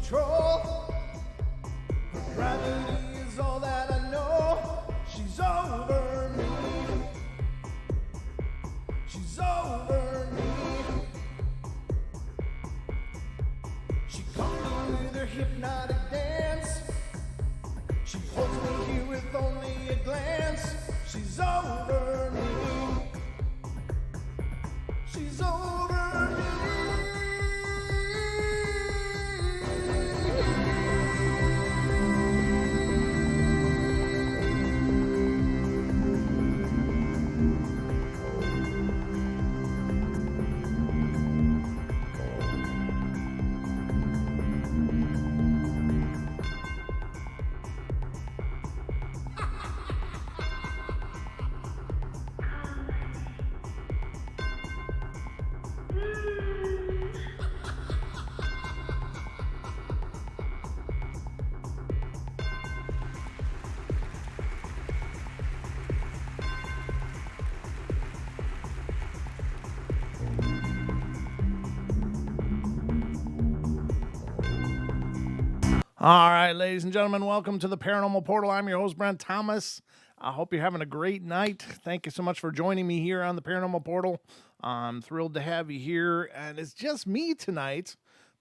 control. Gravity is all that I know. She's over me. She's over me. She comes in with her hypnotic dance. She holds me here with only a glance. She's over me. She's over me. All right, ladies and gentlemen, welcome to the Paranormal Portal. I'm your host, Brent Thomas. I hope you're having a great night. Thank you so much for joining me here on the Paranormal Portal. I'm thrilled to have you here, and it's just me tonight.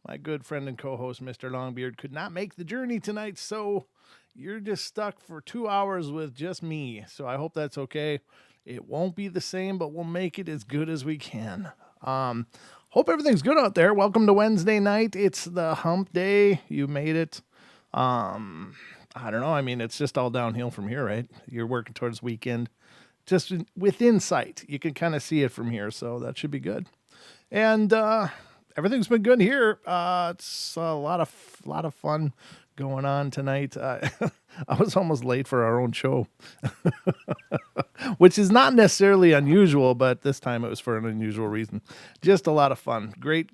My good friend and co-host, Mr. Longbeard, could not make the journey tonight, so you're just stuck for 2 hours with just me. So I hope that's okay. It won't be the same, but we'll make it as good as we can. Hope everything's good out there. Welcome to Wednesday night. It's the hump day. You made it. I don't know. I mean, it's just all downhill from here, right? You're working towards weekend, just within sight. You can kind of see it from here, so that should be good. And everything's been good here. It's a lot of fun going on tonight. I was almost late for our own show, which is not necessarily unusual, but this time it was for an unusual reason. Just a lot of fun. Great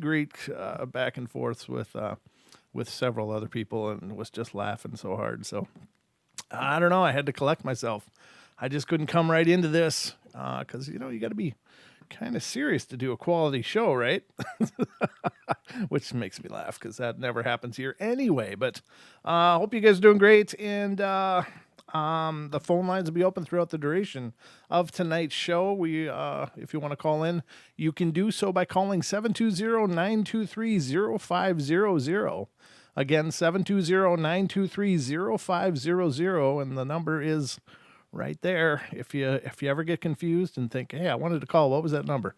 back and forths with several other people, and was just laughing so hard. So I don't know. I had to collect myself. I just couldn't come right into this because, you got to be kind of serious to do a quality show, right? Which makes me laugh because that never happens here anyway. But I hope you guys are doing great. And the phone lines will be open throughout the duration of tonight's show. We, if you want to call in, you can do so by calling 720-923-0500. Again, 720-923-0500, and the number is right there. If you ever get confused and think, hey, I wanted to call, what was that number?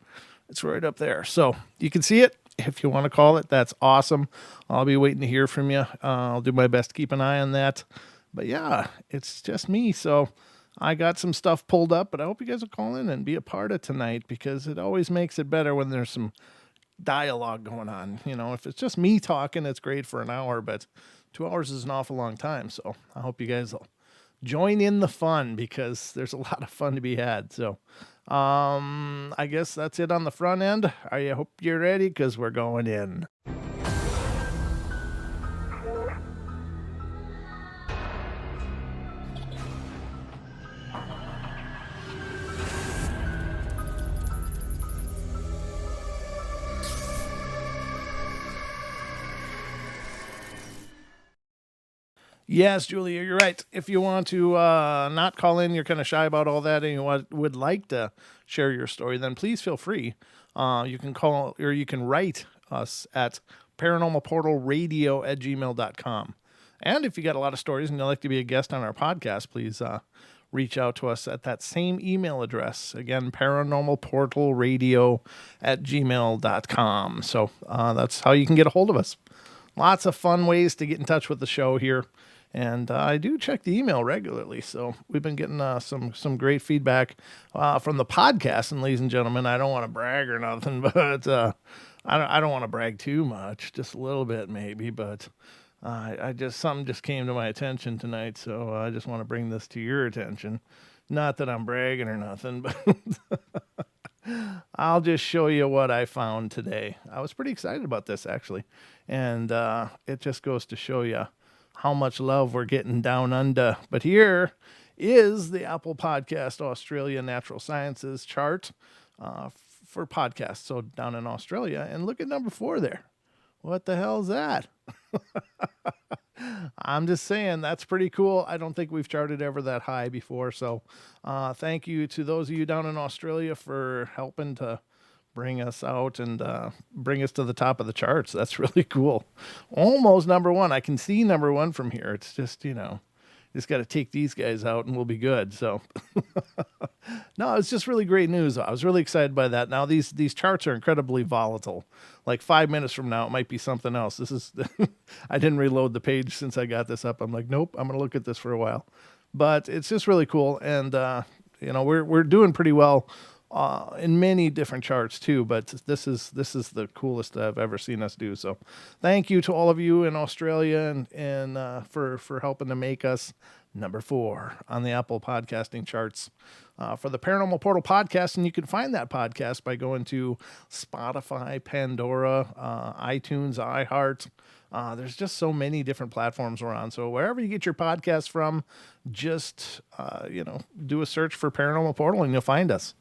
It's right up there. So you can see it. If you want to call it, that's awesome. I'll be waiting to hear from you. I'll do my best to keep an eye on that. But yeah, it's just me. So I got some stuff pulled up, but I hope you guys will call in and be a part of tonight, because it always makes it better when there's some dialogue going on. If it's just me talking, it's great for an hour, but 2 hours is an awful long time. So I hope you guys will join in the fun, because there's a lot of fun to be had. So I guess that's it on the front end. I hope you're ready, because we're going in. Yes, Julia, you're right. If you want to not call in, you're kind of shy about all that, and you would like to share your story, then please feel free. You can call, or you can write us at paranormalportalradio@gmail.com. And if you got a lot of stories and you'd like to be a guest on our podcast, please reach out to us at that same email address. Again, paranormalportalradio@gmail.com. So that's how you can get a hold of us. Lots of fun ways to get in touch with the show here. And I do check the email regularly, so we've been getting some great feedback from the podcast. And ladies and gentlemen, I don't want to brag or nothing, but I don't want to brag too much, just a little bit maybe. But something just came to my attention tonight, so I just want to bring this to your attention. Not that I'm bragging or nothing, but I'll just show you what I found today. I was pretty excited about this, actually, and it just goes to show you how much love we're getting down under. But here is the Apple Podcast Australia Natural Sciences chart for podcasts. So down in Australia, and look at number 4 there. What the hell is that? I'm just saying that's pretty cool. I don't think we've charted ever that high before. So thank you to those of you down in Australia for helping to bring us out and bring us to the top of the charts. That's really cool. Almost number one. I can see number one from here. It's just, just got to take these guys out and we'll be good. So no, it's just really great news. I was really excited by that. Now these charts are incredibly volatile. Like 5 minutes from now, it might be something else. This is, I didn't reload the page since I got this up. I'm like, nope, I'm going to look at this for a while, but it's just really cool. And, we're doing pretty well in many different charts too, but this is the coolest that I've ever seen us do. So thank you to all of you in Australia and for helping to make us number 4 on the Apple podcasting charts for the Paranormal Portal podcast. And you can find that podcast by going to Spotify, Pandora, iTunes, iHeart. There's just so many different platforms we're on. So wherever you get your podcast from, just, do a search for Paranormal Portal and you'll find us.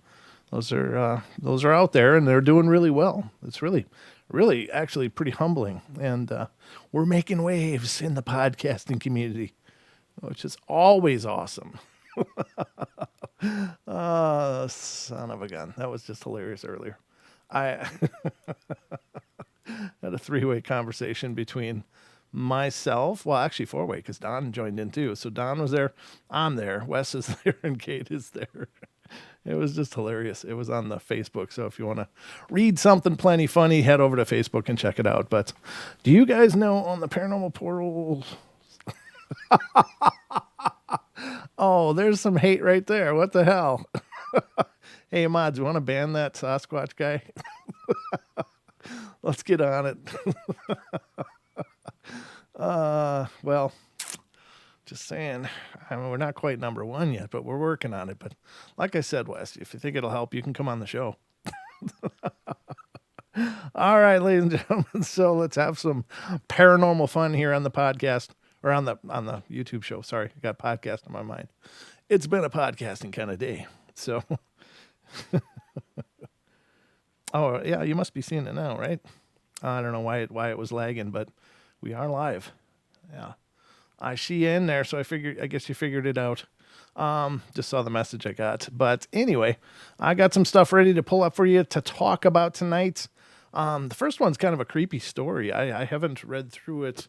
Those are out there and they're doing really well. It's really, really actually pretty humbling. And we're making waves in the podcasting community, which is always awesome. Son of a gun. That was just hilarious earlier. I had a 3-way conversation between myself, well, actually 4-way, because Don joined in too. So Don was there, I'm there, Wes is there, and Kate is there. It was just hilarious. It was on the Facebook. So if you want to read something plenty funny, head over to Facebook and check it out. But do you guys know on the Paranormal Portal? Oh, there's some hate right there. What the hell? Hey, mods, you want to ban that Sasquatch guy? Let's get on it. Well, just saying, we're not quite number 1 yet, but we're working on it. But like I said, Wes, if you think it'll help, you can come on the show. All right, ladies and gentlemen. So let's have some paranormal fun here on the podcast or on the YouTube show. Sorry, I got podcast in my mind. It's been a podcasting kind of day. So, oh yeah, you must be seeing it now, right? I don't know why it was lagging, but we are live. Yeah. I see you in there, so I guess you figured it out. Just saw the message I got. But anyway, I got some stuff ready to pull up for you to talk about tonight. The first one's kind of a creepy story. I haven't read through it,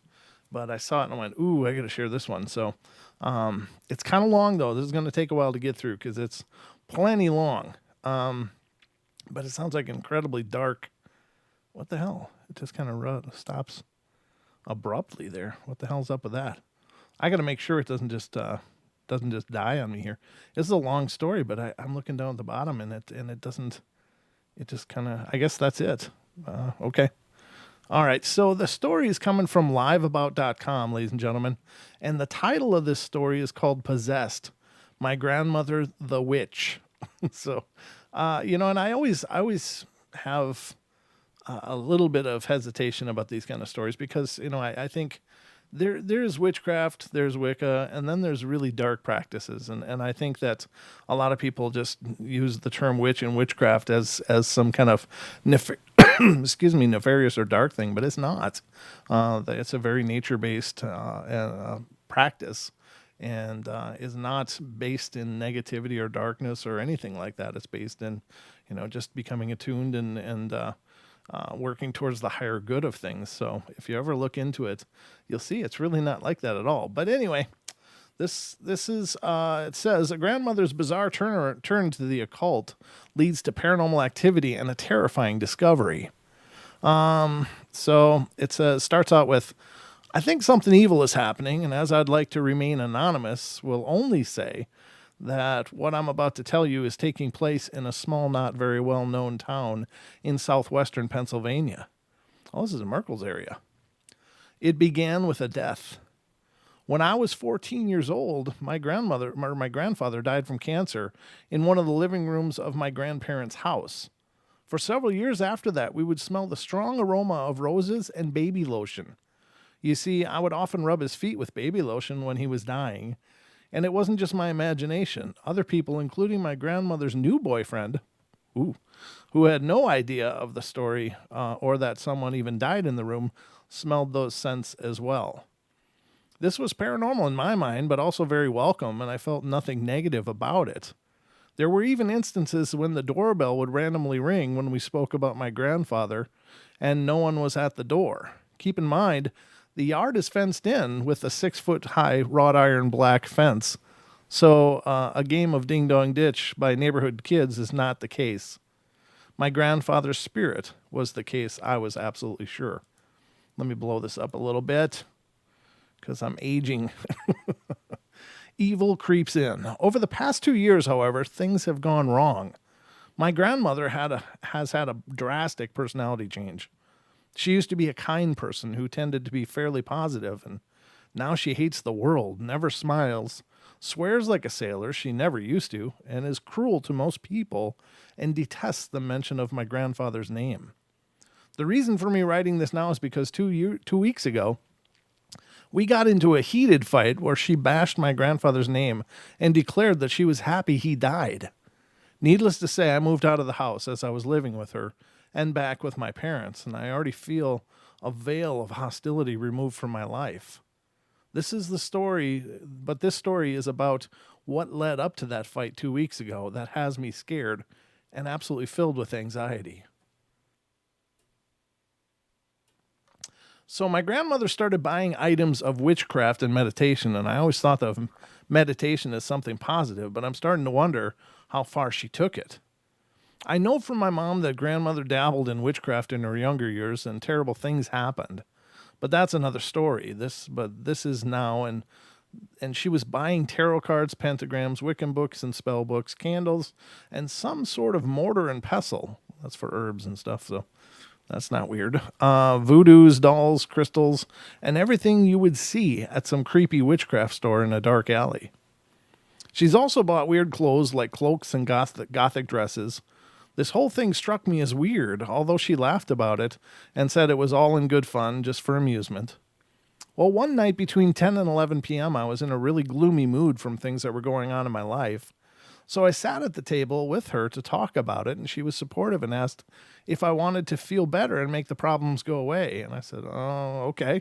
but I saw it and I went, ooh, I got to share this one. So it's kind of long, though. This is going to take a while to get through because it's plenty long. But it sounds like incredibly dark. What the hell? It just kind of stops abruptly there. What the hell's up with that? I got to make sure it doesn't just die on me here. This is a long story, but I'm looking down at the bottom and it doesn't. It just kind of. I guess that's it. Okay. All right. So the story is coming from liveabout.com, ladies and gentlemen, and the title of this story is called "Possessed: My Grandmother the Witch." So, and I always have a little bit of hesitation about these kind of stories because I think. There's witchcraft, there's Wicca, and then there's really dark practices. And I think that a lot of people just use the term witch and witchcraft as some kind of nefarious or dark thing, but it's not. It's a very nature-based practice and is not based in negativity or darkness or anything like that. It's based in, just becoming attuned and working towards the higher good of things. So if you ever look into it, you'll see it's really not like that at all. But anyway, this is, it says, a grandmother's bizarre turn to the occult leads to paranormal activity and a terrifying discovery. So it says, starts out with, I think something evil is happening, and as I'd like to remain anonymous, will only say that what I'm about to tell you is taking place in a small, not very well-known town in southwestern Pennsylvania. Oh, this is in Merkel's area. It began with a death. When I was 14 years old, my grandfather died from cancer in one of the living rooms of my grandparents' house. For several years after that, we would smell the strong aroma of roses and baby lotion. You see, I would often rub his feet with baby lotion when he was dying. And it wasn't just my imagination. Other people, including my grandmother's new boyfriend, who had no idea of the story or that someone even died in the room, smelled those scents as well. This was paranormal in my mind, but also very welcome, and I felt nothing negative about it. There were even instances when the doorbell would randomly ring when we spoke about my grandfather, and no one was at the door. Keep in mind, the yard is fenced in with a 6-foot-high wrought iron black fence, so a game of ding-dong ditch by neighborhood kids is not the case. My grandfather's spirit was the case, I was absolutely sure. Let me blow this up a little bit, because I'm aging. Evil creeps in. Over the past 2 years, however, things have gone wrong. My grandmother has had a drastic personality change. She used to be a kind person who tended to be fairly positive, and now she hates the world, never smiles, swears like a sailor she never used to, and is cruel to most people and detests the mention of my grandfather's name. The reason for me writing this now is because 2 weeks ago, we got into a heated fight where she bashed my grandfather's name and declared that she was happy he died. Needless to say, I moved out of the house as I was living with her and back with my parents, and I already feel a veil of hostility removed from my life. This is the story, but this story is about what led up to that fight 2 weeks ago that has me scared and absolutely filled with anxiety. So my grandmother started buying items of witchcraft and meditation, and I always thought of meditation as something positive, but I'm starting to wonder how far she took it. I know from my mom that grandmother dabbled in witchcraft in her younger years, and terrible things happened. But that's another story. This is now, and she was buying tarot cards, pentagrams, Wiccan books and spell books, candles, and some sort of mortar and pestle. That's for herbs and stuff, so that's not weird. Voodoos, dolls, crystals, and everything you would see at some creepy witchcraft store in a dark alley. She's also bought weird clothes like cloaks and gothic dresses. This whole thing struck me as weird, although she laughed about it and said it was all in good fun, just for amusement. Well, one night between 10 and 11 p.m., I was in a really gloomy mood from things that were going on in my life. So I sat at the table with her to talk about it, and she was supportive and asked if I wanted to feel better and make the problems go away. And I said, oh, okay.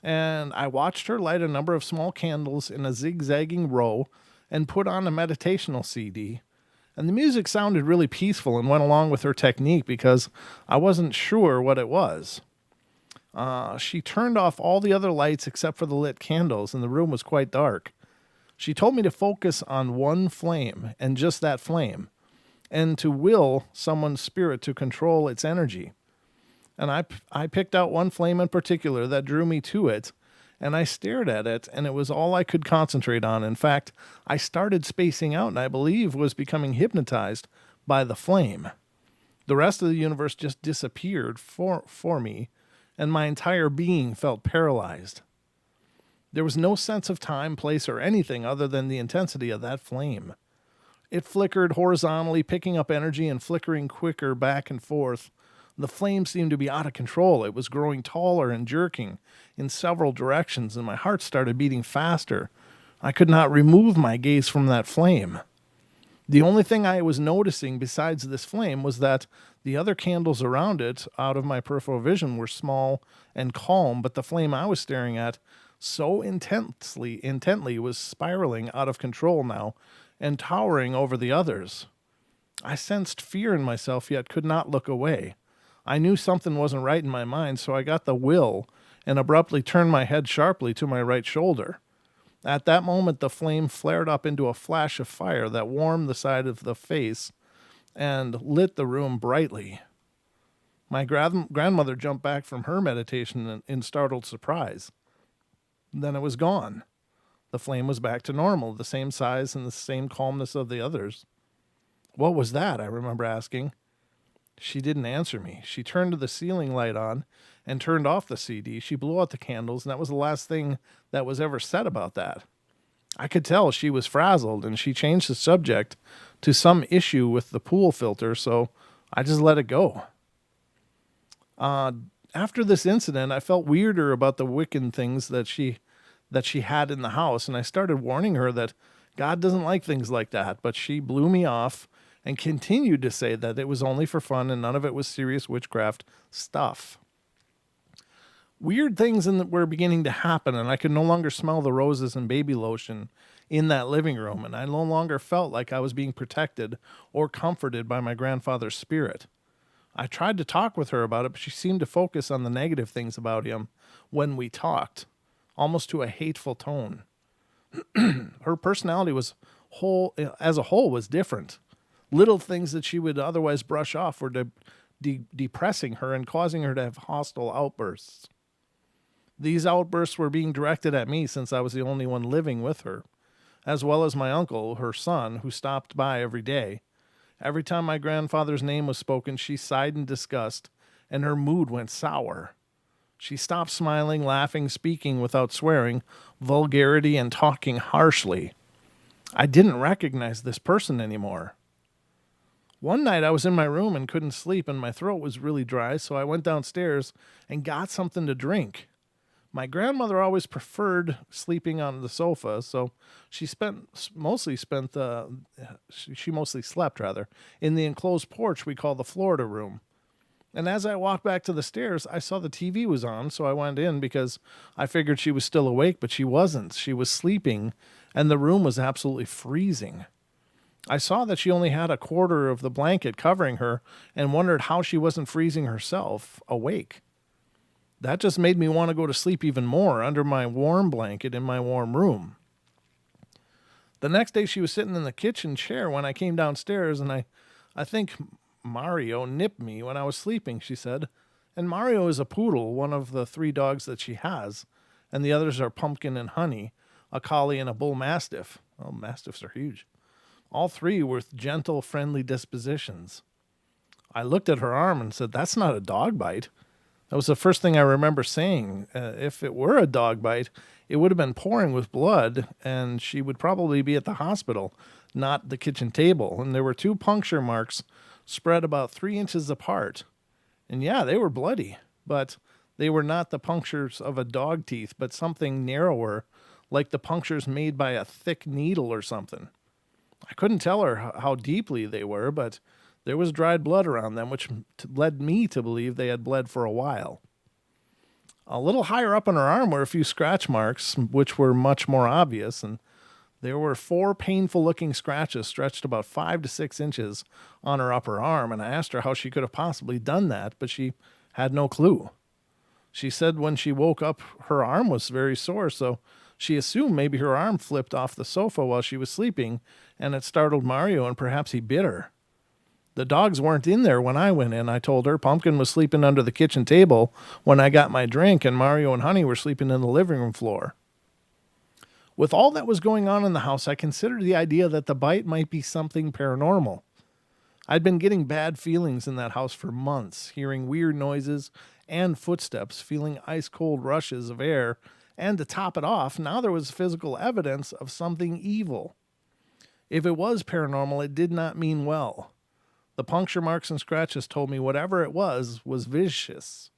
And I watched her light a number of small candles in a zigzagging row and put on a meditational CD. And the music sounded really peaceful and went along with her technique because I wasn't sure what it was. She turned off all the other lights except for the lit candles, and the room was quite dark. She told me to focus on one flame, and just that flame, and to will someone's spirit to control its energy. And I picked out one flame in particular that drew me to it, and I stared at it, and it was all I could concentrate on. In fact, I started spacing out, and I believe was becoming hypnotized by the flame. The rest of the universe just disappeared for me, and my entire being felt paralyzed. There was no sense of time, place, or anything other than the intensity of that flame. It flickered horizontally, picking up energy and flickering quicker back and forth. The flame seemed to be out of control. It was growing taller and jerking in several directions, and my heart started beating faster. I could not remove my gaze from that flame. The only thing I was noticing besides this flame was that the other candles around it, out of my peripheral vision, were small and calm, but the flame I was staring at so intently was spiraling out of control now and towering over the others. I sensed fear in myself, yet could not look away. I knew something wasn't right in my mind, so I got the will and abruptly turned my head sharply to my right shoulder. At that moment, the flame flared up into a flash of fire that warmed the side of the face and lit the room brightly. My grandmother jumped back from her meditation in startled surprise. Then it was gone. The flame was back to normal, the same size and the same calmness of the others. What was that? I remember asking. She didn't answer me. She turned the ceiling light on and turned off the CD. She blew out the candles, and that was the last thing that was ever said about that. I could tell she was frazzled, and she changed the subject to some issue with the pool filter, so I just let it go. After this incident, I felt weirder about the Wiccan things that she had in the house, and I started warning her that God doesn't like things like that, but she blew me off and continued to say that it was only for fun and none of it was serious witchcraft stuff. Weird things were beginning to happen, and I could no longer smell the roses and baby lotion in that living room, and I no longer felt like I was being protected or comforted by my grandfather's spirit. I tried to talk with her about it, but she seemed to focus on the negative things about him when we talked, almost to a hateful tone. Her personality as a whole was different. Little things that she would otherwise brush off were depressing her and causing her to have hostile outbursts. These outbursts were being directed at me since I was the only one living with her, as well as my uncle, her son, who stopped by every day. Every time my grandfather's name was spoken, she sighed in disgust, and her mood went sour. She stopped smiling, laughing, speaking without swearing, vulgarity, and talking harshly. I didn't recognize this person anymore. One night I was in my room and couldn't sleep, and my throat was really dry, so I went downstairs and got something to drink. My grandmother always preferred sleeping on the sofa, so she mostly slept in the enclosed porch we call the Florida room. And as I walked back to the stairs, I saw the TV was on, so I went in because I figured she was still awake, but she wasn't. She was sleeping, and the room was absolutely freezing. I saw that she only had a quarter of the blanket covering her and wondered how she wasn't freezing herself awake. That just made me want to go to sleep even more under my warm blanket in my warm room. The next day she was sitting in the kitchen chair when I came downstairs, and I think Mario nipped me when I was sleeping, she said. And Mario is a poodle, one of the 3 dogs that she has, and the others are Pumpkin and Honey, a collie and a bull mastiff. Oh, mastiffs are huge. All 3 with gentle, friendly dispositions. I looked at her arm and said, "That's not a dog bite." That was the first thing I remember saying. If it were a dog bite, it would have been pouring with blood, and she would probably be at the hospital, not the kitchen table. And there were 2 puncture marks spread about 3 inches apart. And yeah, they were bloody, but they were not the punctures of a dog teeth, but something narrower, like the punctures made by a thick needle or something. I couldn't tell her how deeply they were, but there was dried blood around them, which led me to believe they had bled for a while. A little higher up on her arm were a few scratch marks, which were much more obvious, and there were 4 painful-looking scratches stretched about 5 to 6 inches on her upper arm, and I asked her how she could have possibly done that, but she had no clue. She said when she woke up, her arm was very sore, so she assumed maybe her arm flipped off the sofa while she was sleeping, and it startled Mario, and perhaps he bit her. The dogs weren't in there when I went in, I told her. Pumpkin was sleeping under the kitchen table when I got my drink, and Mario and Honey were sleeping in the living room floor. With all that was going on in the house, I considered the idea that the bite might be something paranormal. I'd been getting bad feelings in that house for months, hearing weird noises and footsteps, feeling ice-cold rushes of air, and to top it off, now there was physical evidence of something evil. If it was paranormal, it did not mean well. The puncture marks and scratches told me whatever it was vicious.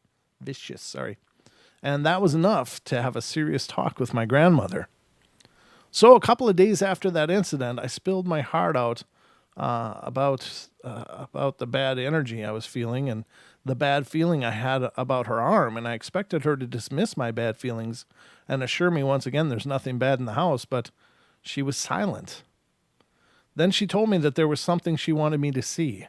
And that was enough to have a serious talk with my grandmother. So a couple of days after that incident, I spilled my heart out about the bad energy I was feeling and the bad feeling I had about her arm, and I expected her to dismiss my bad feelings and assure me once again there's nothing bad in the house, but she was silent. Then she told me that there was something she wanted me to see.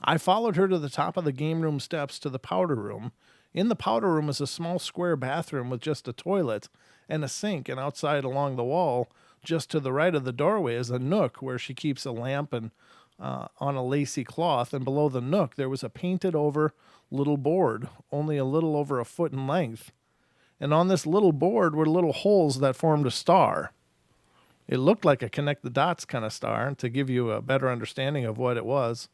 I followed her to the top of the game room steps to the powder room. In the powder room is a small square bathroom with just a toilet and a sink, and outside along the wall, just to the right of the doorway, is a nook where she keeps a lamp and on a lacy cloth, and below the nook there was a painted-over little board, only a little over a foot in length. And on this little board were little holes that formed a star. It looked like a connect-the-dots kind of star, and to give you a better understanding of what it was,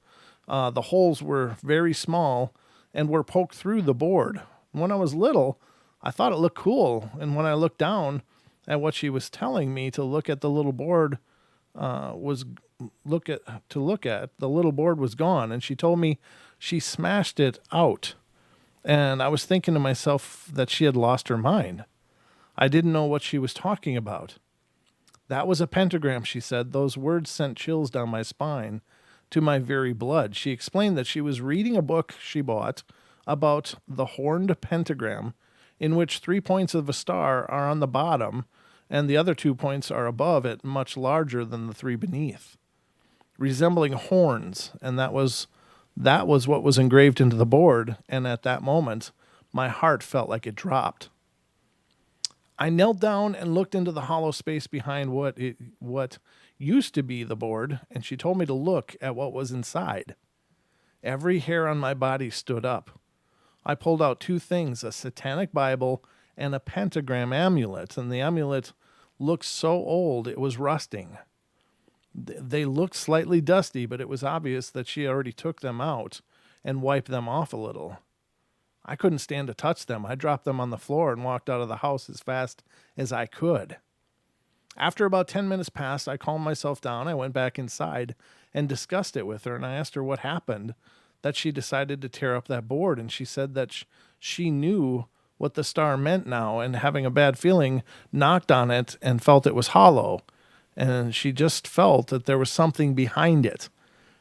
the holes were very small and were poked through the board. When I was little, I thought it looked cool, and when I looked down at what she was telling me to look at the little board, the little board was gone, and she told me she smashed it out. And I was thinking to myself that she had lost her mind. I didn't know what she was talking about. That was a pentagram, she said. Those words sent chills down my spine, to my very blood. She explained that she was reading a book she bought about the horned pentagram, in which 3 points of a star are on the bottom and the other 2 points are above it, much larger than the 3 beneath, resembling horns. And that was what was engraved into the board. And at that moment, my heart felt like it dropped. I knelt down and looked into the hollow space behind what used to be the board, and she told me to look at what was inside. Every hair on my body stood up. I pulled out 2 things, a satanic Bible and a pentagram amulet, and the amulet looked so old it was rusting. They looked slightly dusty, but it was obvious that she already took them out and wiped them off a little. I couldn't stand to touch them. I dropped them on the floor and walked out of the house as fast as I could. After about 10 minutes passed, I calmed myself down. I went back inside and discussed it with her, and I asked her what happened, that she decided to tear up that board, and she said that she knew what the star meant now, and having a bad feeling, knocked on it and felt it was hollow, and she just felt that there was something behind it,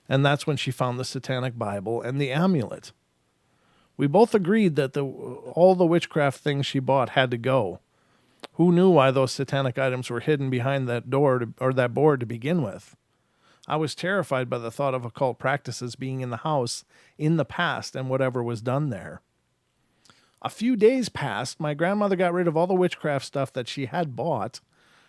and that's when she found the Satanic Bible and the amulet. We both agreed that all the witchcraft things she bought had to go. Who knew why those satanic items were hidden behind that door or that board to begin with? I was terrified by the thought of occult practices being in the house in the past and whatever was done there. A few days passed. My grandmother got rid of all the witchcraft stuff that she had bought,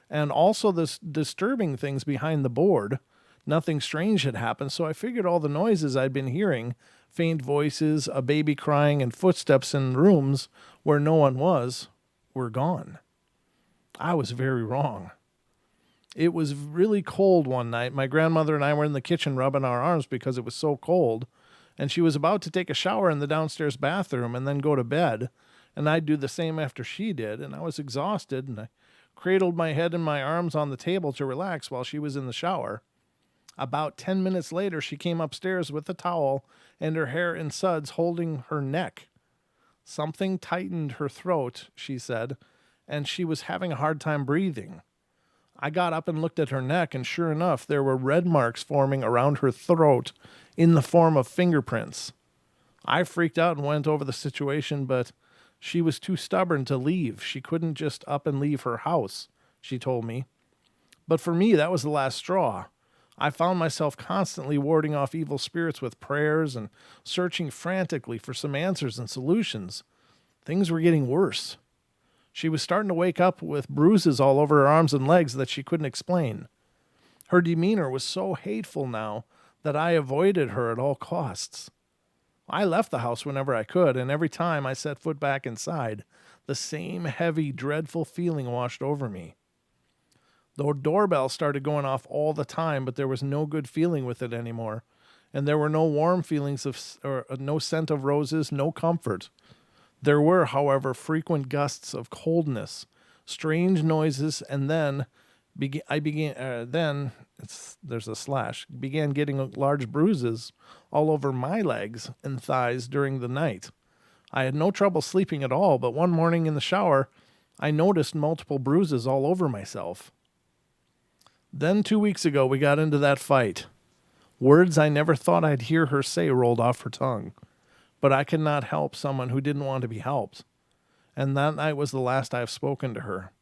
and also the disturbing things behind the board. Nothing strange had happened, so I figured all the noises I'd been hearing, faint voices, a baby crying, and footsteps in rooms where no one was, were gone. I was very wrong. It was really cold one night. My grandmother and I were in the kitchen rubbing our arms because it was so cold, and she was about to take a shower in the downstairs bathroom and then go to bed, and I'd do the same after she did, and I was exhausted, and I cradled my head in my arms on the table to relax while she was in the shower. About 10 minutes later, she came upstairs with a towel and her hair in suds holding her neck. Something tightened her throat, she said, and she was having a hard time breathing. I got up and looked at her neck, and sure enough, there were red marks forming around her throat in the form of fingerprints. I freaked out and went over the situation, but she was too stubborn to leave. She couldn't just up and leave her house, she told me. But for me, that was the last straw. I found myself constantly warding off evil spirits with prayers and searching frantically for some answers and solutions. Things were getting worse. She was starting to wake up with bruises all over her arms and legs that she couldn't explain. Her demeanor was so hateful now that I avoided her at all costs. I left the house whenever I could, and every time I set foot back inside, the same heavy, dreadful feeling washed over me. The doorbell started going off all the time, but there was no good feeling with it anymore. And there were no warm feelings or no scent of roses, no comfort. There were, however, frequent gusts of coldness, strange noises, and then began getting large bruises all over my legs and thighs during the night. I had no trouble sleeping at all, but one morning in the shower, I noticed multiple bruises all over myself. Then 2 weeks ago, we got into that fight. Words I never thought I'd hear her say rolled off her tongue. But I could not help someone who didn't want to be helped. And that night was the last I have spoken to her.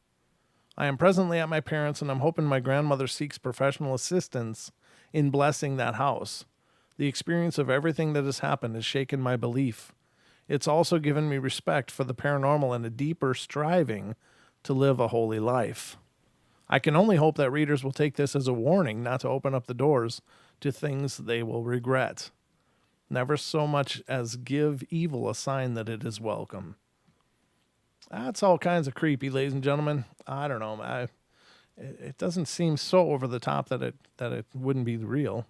I am presently at my parents', and I'm hoping my grandmother seeks professional assistance in blessing that house. The experience of everything that has happened has shaken my belief. It's also given me respect for the paranormal and a deeper striving to live a holy life. I can only hope that readers will take this as a warning not to open up the doors to things they will regret. Never so much as give evil a sign that it is welcome. That's all kinds of creepy, ladies and gentlemen. I don't know. It doesn't seem so over the top that it wouldn't be real.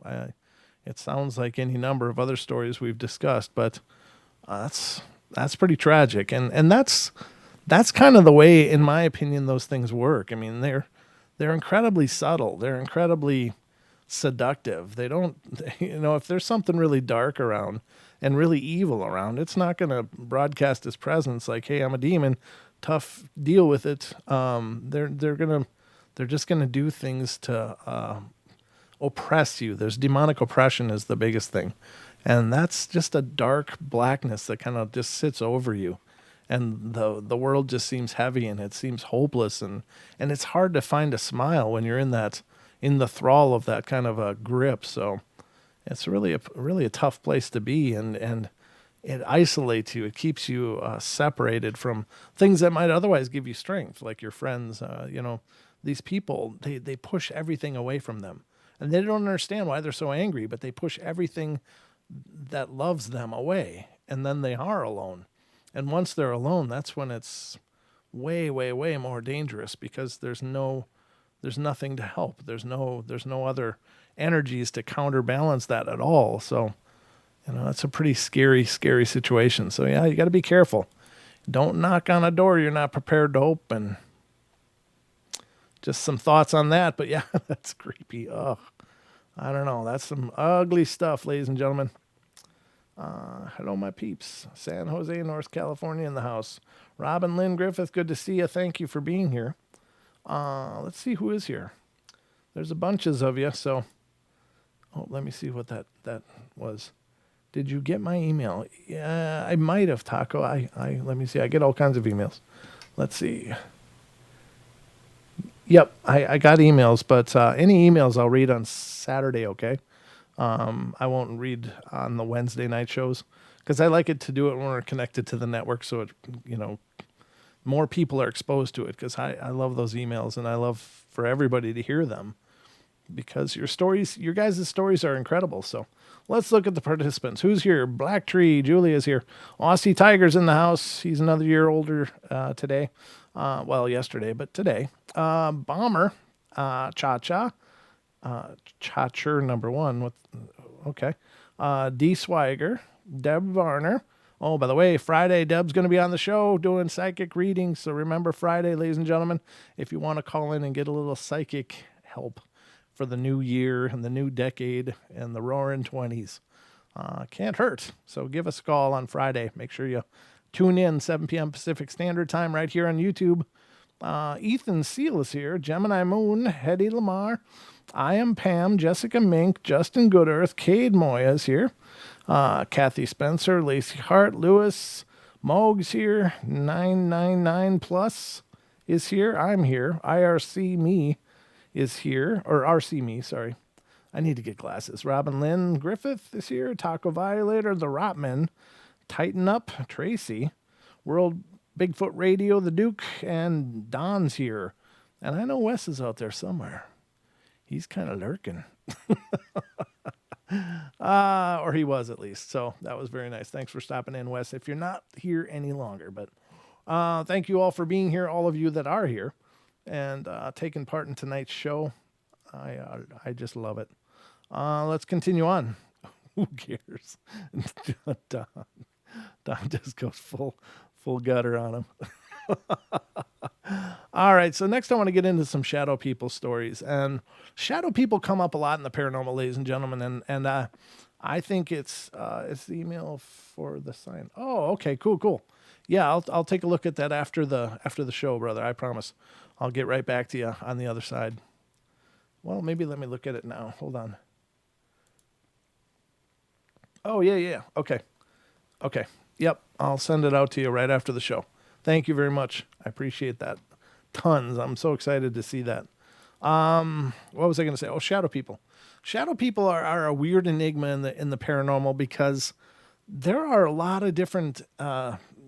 It sounds like any number of other stories we've discussed, but that's pretty tragic. And that's kind of the way, in my opinion, those things work. I mean, they're incredibly subtle. They're incredibly seductive. They don't, if there's something really dark around and really evil around, it's not going to broadcast its presence like, hey, I'm a demon, tough, deal with it. They're just going to do things to oppress you. There's demonic oppression is the biggest thing. And that's just a dark blackness that kind of just sits over you. And the world just seems heavy and it seems hopeless, and it's hard to find a smile when you're in the thrall of that kind of a grip. So it's really a tough place to be, and it isolates you. It keeps you separated from things that might otherwise give you strength, like your friends. These people, they push everything away from them, and they don't understand why they're so angry, but they push everything that loves them away, and then they are alone. And once they're alone, that's when it's way, way, way more dangerous, because there's nothing to help. There's no other energies to counterbalance that at all. So, it's a pretty scary, scary situation. So yeah, you got to be careful. Don't knock on a door you're not prepared to open. Just some thoughts on that. But yeah, that's creepy. Ugh. I don't know. That's some ugly stuff, ladies and gentlemen. Hello, my peeps. San Jose, North California in the house. Robin Lynn Griffith, good to see you. Thank you for being here. Let's see who is here. There's a bunches of you, so... Oh, let me see what that was. Did you get my email? Yeah, I might have, Taco. Let me see. I get all kinds of emails. Let's see. Yep, I got emails, but any emails I'll read on Saturday, okay? I won't read on the Wednesday night shows, because I like it to do it when we're connected to the network, so it, more people are exposed to it, because I love those emails, and I love for everybody to hear them, because your guys' stories are incredible. So let's look at the participants. Who's here? Black Tree, Julia's here. Aussie Tiger's in the house. He's another year older today. Yesterday, but today. Bomber, Cha-Cha, Cha-Chur number one. Okay. D. Swiger, Deb Varner. Oh, by the way, Friday, Deb's going to be on the show doing psychic readings. So remember Friday, ladies and gentlemen, if you want to call in and get a little psychic help for the new year and the new decade and the roaring 20s. Can't hurt. So give us a call on Friday. Make sure you tune in 7 p.m. Pacific Standard Time right here on YouTube. Ethan Seal is here. Gemini Moon, Hetty Lamar. I am Pam, Jessica Mink, Justin Goodearth, Cade Moya is here. Kathy Spencer, Lacey Hart, Lewis, Moog's here. 999 Plus is here. I'm here. IRC Me is here, or RC Me, sorry. I need to get glasses. Robin Lynn Griffith is here. Taco Violator, The Rotman, Tighten Up, Tracy, World Bigfoot Radio, The Duke, and Don's here. And I know Wes is out there somewhere. He's kind of lurking. Or he was at least. So that was very nice. Thanks for stopping in, Wes, if you're not here any longer. But thank you all for being here, all of you that are here, and taking part in tonight's show. I just love it. Let's continue on. Who cares? Don just goes full gutter on him. All right, so next I want to get into some shadow people stories. And shadow people come up a lot in the paranormal, ladies and gentlemen, and I think it's the email for the sign. Oh, okay, cool. Yeah, I'll take a look at that after the show, brother. I promise. I'll get right back to you on the other side. Well, maybe let me look at it now. Hold on. Oh, yeah. Okay. Yep, I'll send it out to you right after the show. Thank you very much. I appreciate that. Tons. I'm so excited to see that. What was I going to say? Oh, shadow people. Shadow people are a weird enigma in the paranormal, because there are a lot of different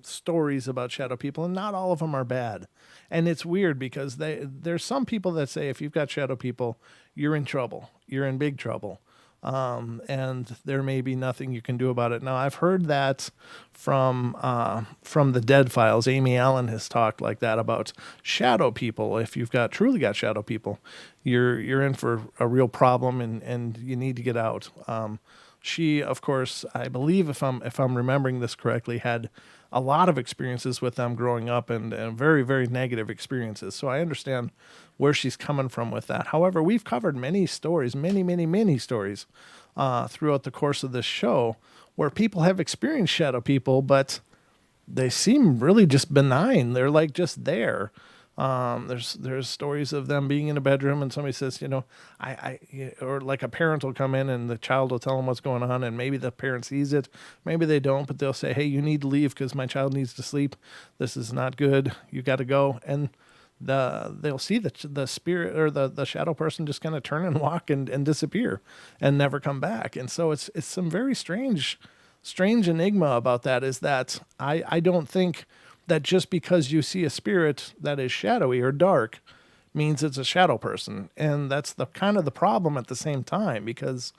stories about shadow people, and not all of them are bad. And it's weird, because there's some people that say if you've got shadow people, you're in trouble. You're in big trouble. And there may be nothing you can do about it. Now, I've heard that from the Dead Files. Amy Allen has talked like that about shadow people. If you've truly got shadow people, you're in for a real problem, and you need to get out. She, of course, I believe, if I'm remembering this correctly, had a lot of experiences with them growing up, and very, very negative experiences. So I understand where she's coming from with that. However, we've covered many stories, many stories throughout the course of this show, where people have experienced shadow people, but they seem really just benign. They're like just there. There's stories of them being in a bedroom and somebody says, or like a parent will come in and the child will tell them what's going on, and maybe the parent sees it, maybe they don't, but they'll say, hey, you need to leave because my child needs to sleep. This is not good. You got to go. And they'll see the spirit or the shadow person just kind of turn and walk and disappear and never come back. And so it's some very strange enigma about that, is that I don't think that just because you see a spirit that is shadowy or dark means it's a shadow person. And that's the kind of the problem at the same time, because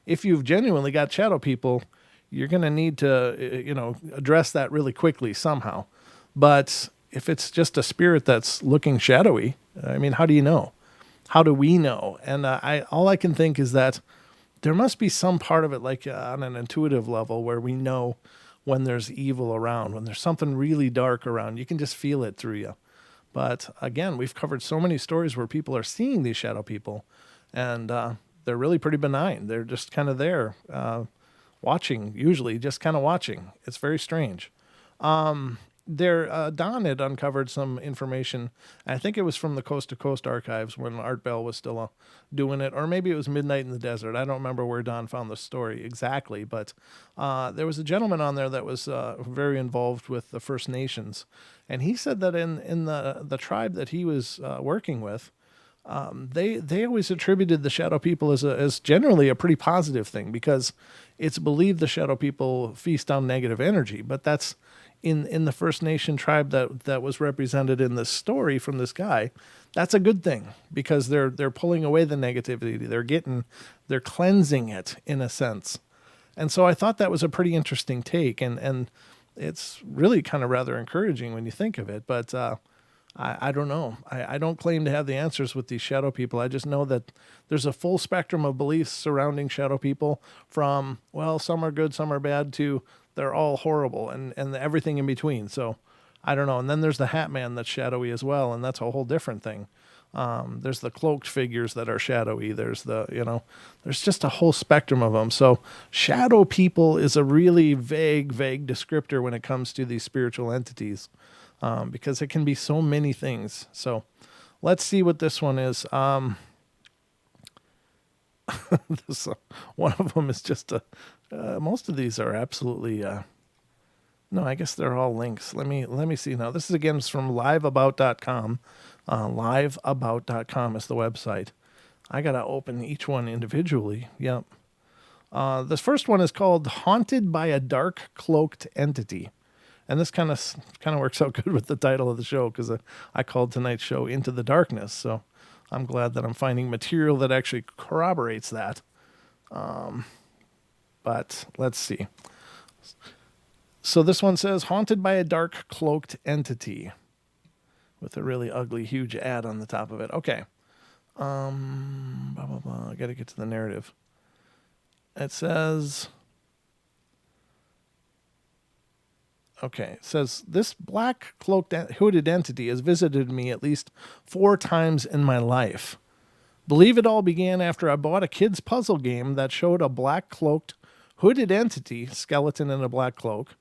if you've genuinely got shadow people, you're going to need to, address that really quickly somehow. But if it's just a spirit that's looking shadowy, I mean, how do you know? How do we know? And all I can think is that there must be some part of it, like on an intuitive level, where we know when there's evil around, when there's something really dark around. You can just feel it through you. But again, we've covered so many stories where people are seeing these shadow people, and they're really pretty benign. They're just kind of there, watching, usually just kind of watching. It's very strange. Don had uncovered some information. I think it was from the Coast to Coast archives when Art Bell was still doing it, or maybe it was Midnight in the Desert. I don't remember where Don found the story exactly, but there was a gentleman on there that was very involved with the First Nations, and he said that in the tribe that he was working with, they always attributed the shadow people as generally a pretty positive thing, because it's believed the shadow people feast on negative energy. But that's in the First Nation tribe that was represented in this story from this guy. That's a good thing, because they're pulling away the negativity. They're cleansing it in a sense. And so I thought that was a pretty interesting take, and it's really kind of rather encouraging when you think of it. But I don't know. I don't claim to have the answers with these shadow people. I just know that there's a full spectrum of beliefs surrounding shadow people, from, well, some are good, some are bad, to they're all horrible, and everything in between. So I don't know. And then there's the Hat Man that's shadowy as well, and that's a whole different thing. There's the cloaked figures that are shadowy. There's there's just a whole spectrum of them. So shadow people is a really vague descriptor when it comes to these spiritual entities, because it can be so many things. So let's see what this one is. One of them is just most of these are absolutely no, I guess they're all links. Let me see now. This is again from liveabout.com. Liveabout.com is the website. I gotta open each one individually. Yep. This first one is called "Haunted by a Dark Cloaked Entity," and this kind of works out good with the title of the show, because I called tonight's show "Into the Darkness." So I'm glad that I'm finding material that actually corroborates that. But let's see. So this one says, "Haunted by a dark cloaked entity," with a really ugly, huge ad on the top of it. Okay. Blah, blah, blah. I got to get to the narrative. It says, okay, it says, "This black cloaked hooded entity has visited me at least 4 times in my life. Believe it all began after I bought a kid's puzzle game that showed a black cloaked hooded entity, skeleton in a black cloak,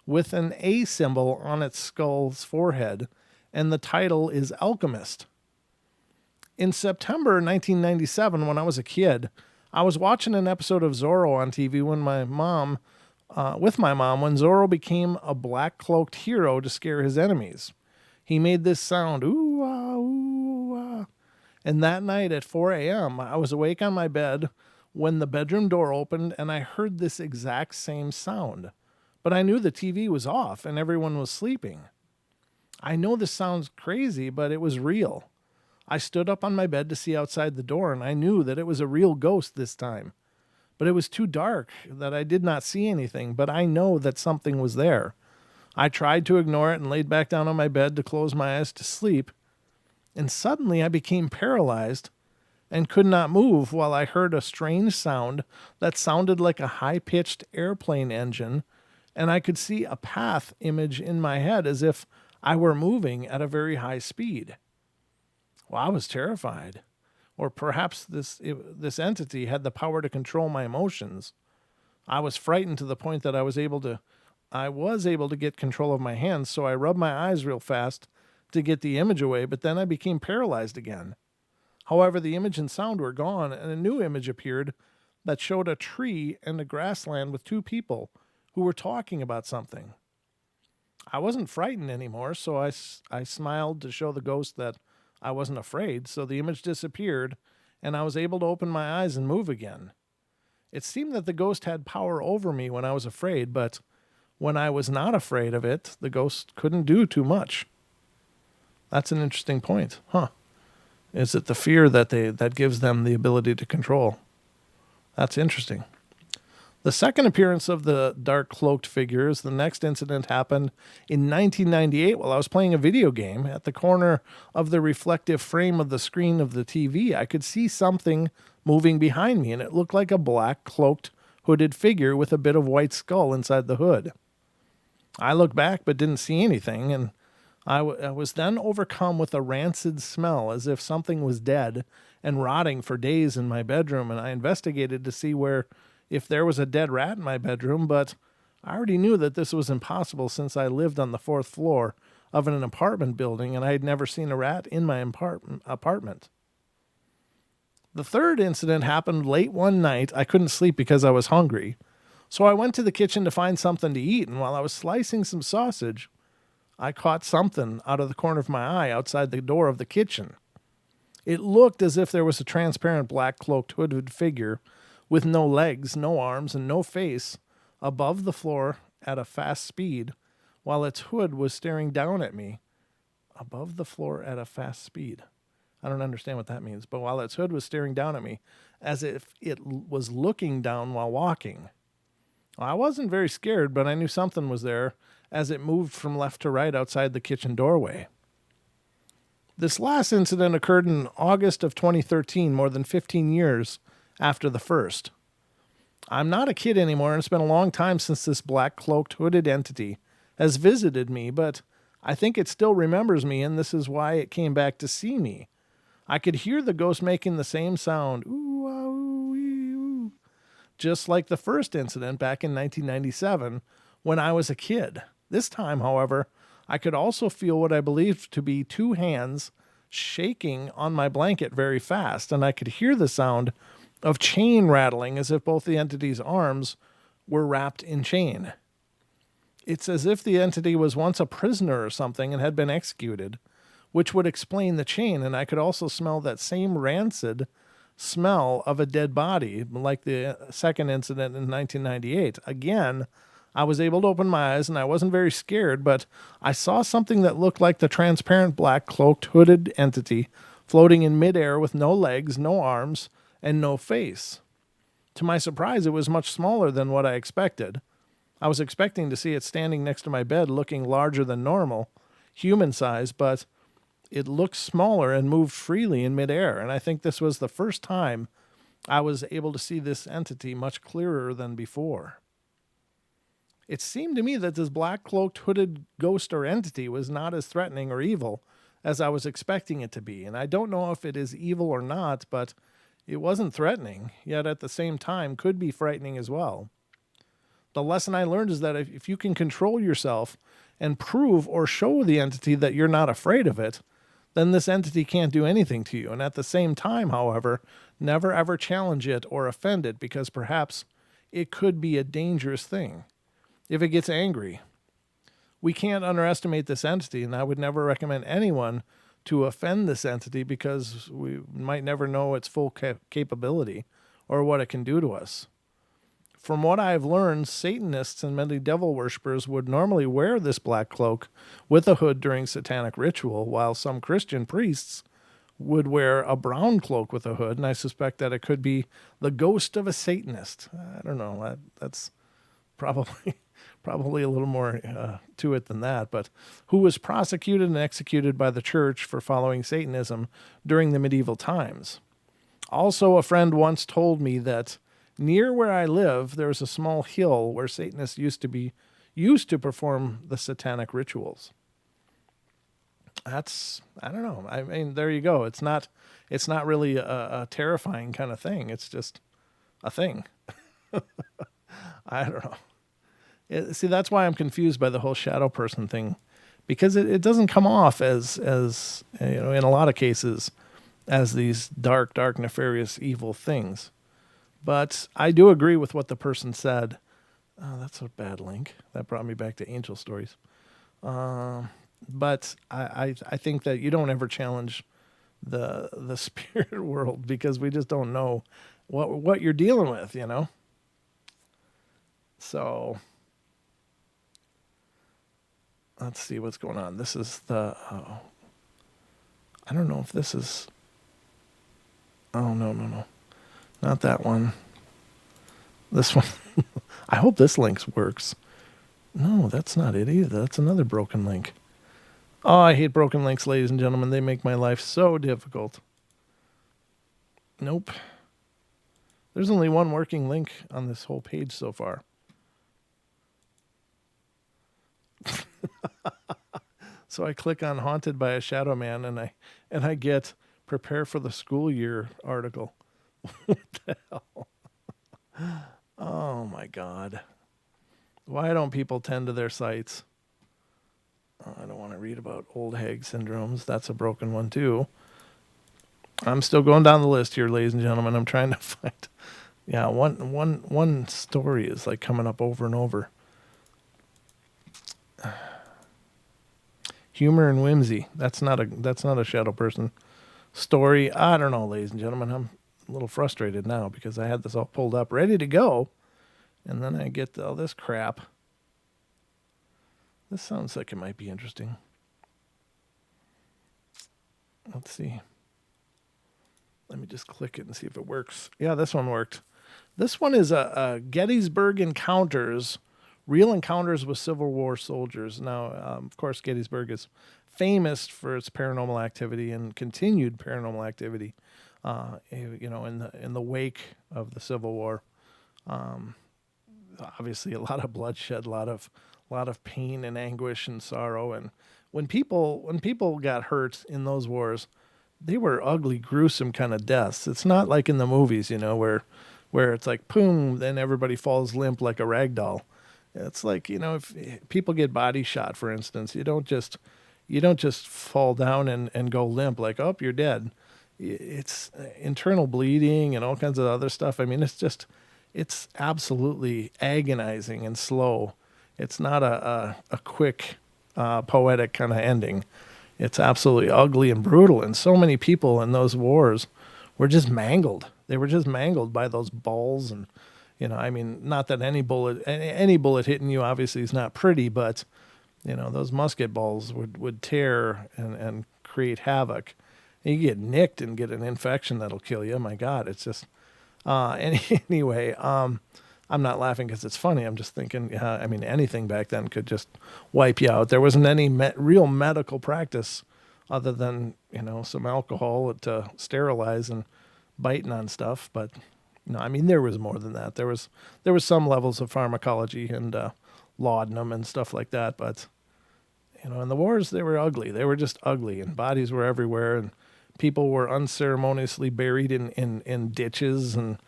with an A symbol on its skull's forehead, and the title is Alchemist. In September 1997, when I was a kid, I was watching an episode of Zorro on TV with my mom, when Zorro became a black cloaked hero to scare his enemies. He made this sound, ooh, ah, ooh, ah. And that night at 4 a.m., I was awake on my bed when the bedroom door opened, and I heard this exact same sound. But I knew the TV was off and everyone was sleeping. I know this sounds crazy, but it was real. I stood up on my bed to see outside the door, and I knew that it was a real ghost this time. But it was too dark that I did not see anything, but I know that something was there. I tried to ignore it and laid back down on my bed to close my eyes to sleep, and suddenly I became paralyzed and could not move while I heard a strange sound that sounded like a high-pitched airplane engine, and I could see a path image in my head as if I were moving at a very high speed. Well, I was terrified. Or perhaps this entity had the power to control my emotions. I was frightened to the point that I was able to get control of my hands, so I rubbed my eyes real fast to get the image away, but then I became paralyzed again. However, the image and sound were gone, and a new image appeared that showed a tree and a grassland with two people who were talking about something. I wasn't frightened anymore, so I smiled to show the ghost that I wasn't afraid, so the image disappeared, and I was able to open my eyes and move again. It seemed that the ghost had power over me when I was afraid, but when I was not afraid of it, the ghost couldn't do too much. That's an interesting point. Huh. Is it the fear that gives them the ability to control? That's interesting. The second appearance of the dark cloaked figures, the next incident happened in 1998 while I was playing a video game. At the corner of the reflective frame of the screen of the TV, I could see something moving behind me, and it looked like a black cloaked hooded figure with a bit of white skull inside the hood. I looked back but didn't see anything, and I was then overcome with a rancid smell as if something was dead and rotting for days in my bedroom, and I investigated to see if there was a dead rat in my bedroom, but I already knew that this was impossible since I lived on the fourth floor of an apartment building and I had never seen a rat in my apartment. The third incident happened late one night. I couldn't sleep because I was hungry, so I went to the kitchen to find something to eat, and while I was slicing some sausage, I caught something out of the corner of my eye outside the door of the kitchen. It looked as if there was a transparent black cloaked hooded figure with no legs, no arms, and no face above the floor at a fast speed while its hood was staring down at me. Above the floor at a fast speed. I don't understand what that means, but while its hood was staring down at me as if it was looking down while walking. I wasn't very scared, but I knew something was there as it moved from left to right outside the kitchen doorway. This last incident occurred in August of 2013, more than 15 years after the first. I'm not a kid anymore, and it's been a long time since this black cloaked hooded entity has visited me, but I think it still remembers me, and this is why it came back to see me. I could hear the ghost making the same sound, ooh, ah, ooh, ee, ooh, just like the first incident back in 1997 when I was a kid. This time, however, I could also feel what I believed to be two hands shaking on my blanket very fast, and I could hear the sound of chain rattling as if both the entity's arms were wrapped in chain. It's as if the entity was once a prisoner or something and had been executed, which would explain the chain, and I could also smell that same rancid smell of a dead body, like the second incident in 1998. Again, I was able to open my eyes, and I wasn't very scared, but I saw something that looked like the transparent black cloaked hooded entity floating in midair with no legs, no arms, and no face. To my surprise, it was much smaller than what I expected. I was expecting to see it standing next to my bed looking larger than normal, human size, but it looked smaller and moved freely in midair, and I think this was the first time I was able to see this entity much clearer than before. It seemed to me that this black cloaked hooded ghost or entity was not as threatening or evil as I was expecting it to be, and I don't know if it is evil or not, but it wasn't threatening, yet at the same time could be frightening as well. The lesson I learned is that if you can control yourself and prove or show the entity that you're not afraid of it, then this entity can't do anything to you. And at the same time, however, never ever challenge it or offend it, because perhaps it could be a dangerous thing if it gets angry. We can't underestimate this entity, and I would never recommend anyone to offend this entity because we might never know its full capability or what it can do to us. From what I've learned, Satanists and many devil worshippers would normally wear this black cloak with a hood during satanic ritual, while some Christian priests would wear a brown cloak with a hood, and I suspect that it could be the ghost of a Satanist. I don't know. That's probably a little more to it than that, but who was prosecuted and executed by the church for following Satanism during the medieval times. Also, a friend once told me that near where I live, there's a small hill where Satanists used to perform the satanic rituals. I don't know. I mean, there you go. It's not really a terrifying kind of thing. It's just a thing. I don't know. See, that's why I'm confused by the whole shadow person thing, because it doesn't come off as in a lot of cases as these dark, nefarious, evil things. But I do agree with what the person said. Oh, that's a bad link. That brought me back to angel stories. But I think that you don't ever challenge the spirit world, because we just don't know what you're dealing with, So let's see what's going on. This is the I don't know if this is. Oh, no. Not that one. This one. I hope this link works. No, that's not it either. That's another broken link. Oh, I hate broken links, ladies and gentlemen. They make my life so difficult. Nope. There's only one working link on this whole page so far. So I click on Haunted by a Shadow Man, and I get Prepare for the School Year article. What the hell? Oh my God. Why don't people tend to their sites? Oh, I don't want to read about old hag syndromes. That's a broken one too. I'm still going down the list here, ladies and gentlemen. I'm trying to find. Yeah, one story is like coming up over and over. Humor and whimsy. That's not a shadow person story. I don't know, ladies and gentlemen. I'm a little frustrated now because I had this all pulled up, ready to go, and then I get all this crap. This sounds like it might be interesting. Let's see. Let me just click it and see if it works. Yeah, this one worked. This one is a Gettysburg Encounters, real encounters with Civil War soldiers. Now, of course, Gettysburg is famous for its paranormal activity and continued paranormal activity. In the wake of the Civil War, obviously a lot of bloodshed, a lot of pain and anguish and sorrow. And when people got hurt in those wars, they were ugly, gruesome kind of deaths. It's not like in the movies, where it's like, boom, then everybody falls limp like a rag doll. It's like, if people get body shot, for instance, you don't just fall down and go limp like, oh, you're dead. It's internal bleeding and all kinds of other stuff. I mean, it's absolutely agonizing and slow. It's not a quick, poetic kind of ending. It's absolutely ugly and brutal. And so many people in those wars were just mangled. They were just mangled by those balls. And, not that any bullet hitting you obviously is not pretty, but, those musket balls would tear and create havoc. And you get nicked and get an infection that'll kill you. My God, it's just, anyway, I'm not laughing because it's funny. I'm just thinking, anything back then could just wipe you out. There wasn't any real medical practice other than, some alcohol to sterilize and biting on stuff. But, there was more than that. There was some levels of pharmacology and laudanum and stuff like that. But, in the wars, they were ugly. They were just ugly, and bodies were everywhere, and people were unceremoniously buried in ditches, and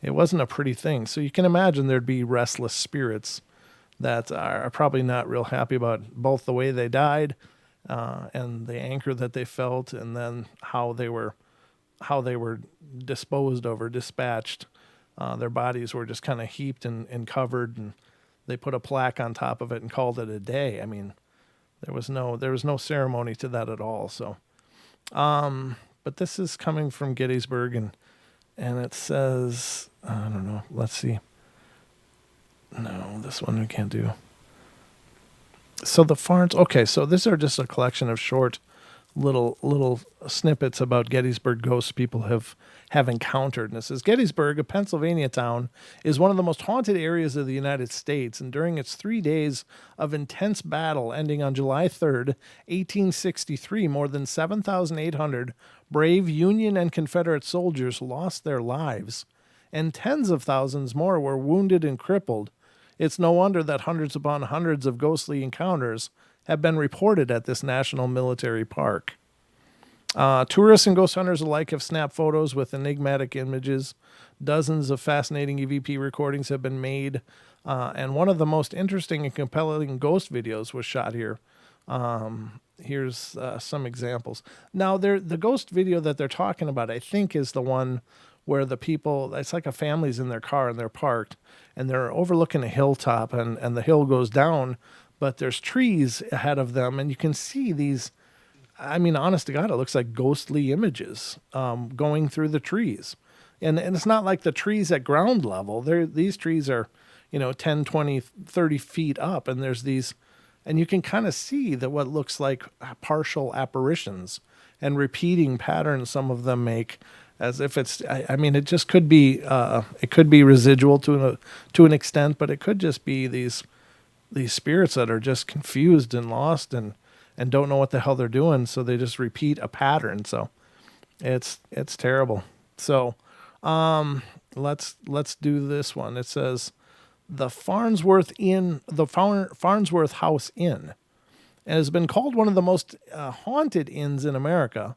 it wasn't a pretty thing. So you can imagine there'd be restless spirits that are probably not real happy about both the way they died and the anger that they felt, and then how they were disposed of or dispatched. Their bodies were just kind of heaped and covered, and they put a plaque on top of it and called it a day. I mean, there was no ceremony to that at all. So, but this is coming from Gettysburg, and it says, I don't know. Let's see. No, this one we can't do. So the Farns. Okay, so these are just a collection of short, little snippets about Gettysburg ghosts people have encountered. And it says Gettysburg, a Pennsylvania town, is one of the most haunted areas of the United States. And during its 3 days of intense battle, ending on July 3rd, 1863, more than 7,800 brave Union and Confederate soldiers lost their lives, and tens of thousands more were wounded and crippled. It's no wonder that hundreds upon hundreds of ghostly encounters have been reported at this national military park. Tourists and ghost hunters alike have snapped photos with enigmatic images. Dozens of fascinating EVP recordings have been made. And one of the most interesting and compelling ghost videos was shot here. Here's some examples. Now, the ghost video that they're talking about, I think, is the one where the people, it's like a family's in their car and they're parked and they're overlooking a hilltop and the hill goes down, but there's trees ahead of them and you can see these, I mean, honest to God, it looks like ghostly images going through the trees. And it's not like the trees at ground level. These trees are, 10, 20, 30 feet up, and there's these, and you can kind of see that what looks like partial apparitions and repeating patterns some of them make, as if it's, I mean, it just it could be residual to an extent, but it could just be these spirits that are just confused and lost and don't know what the hell they're doing, so they just repeat a pattern. So it's terrible. So let's do this one. It says the Farnsworth House Inn, and has been called one of the most haunted inns in America.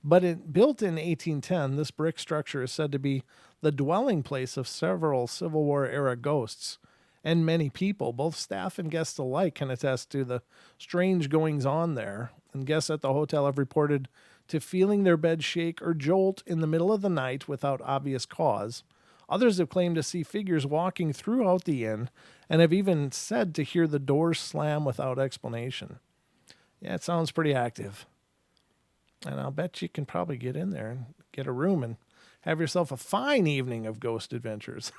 But built in 1810, this brick structure is said to be the dwelling place of several Civil War era ghosts. And many people, both staff and guests alike, can attest to the strange goings on there. And guests at the hotel have reported to feeling their bed shake or jolt in the middle of the night without obvious cause. Others have claimed to see figures walking throughout the inn and have even said to hear the doors slam without explanation. Yeah, it sounds pretty active. And I'll bet you can probably get in there and get a room and have yourself a fine evening of ghost adventures.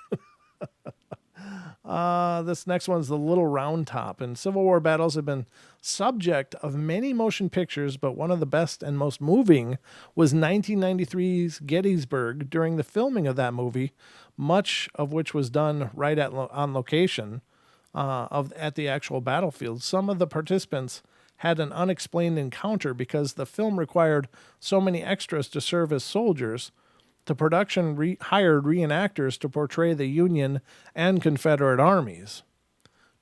This next one's the Little Round Top. And Civil War battles have been subject of many motion pictures, but one of the best and most moving was 1993's Gettysburg. During the filming of that movie, much of which was done right on location at the actual battlefield, some of the participants had an unexplained encounter because the film required so many extras to serve as soldiers. The production hired reenactors to portray the Union and Confederate armies.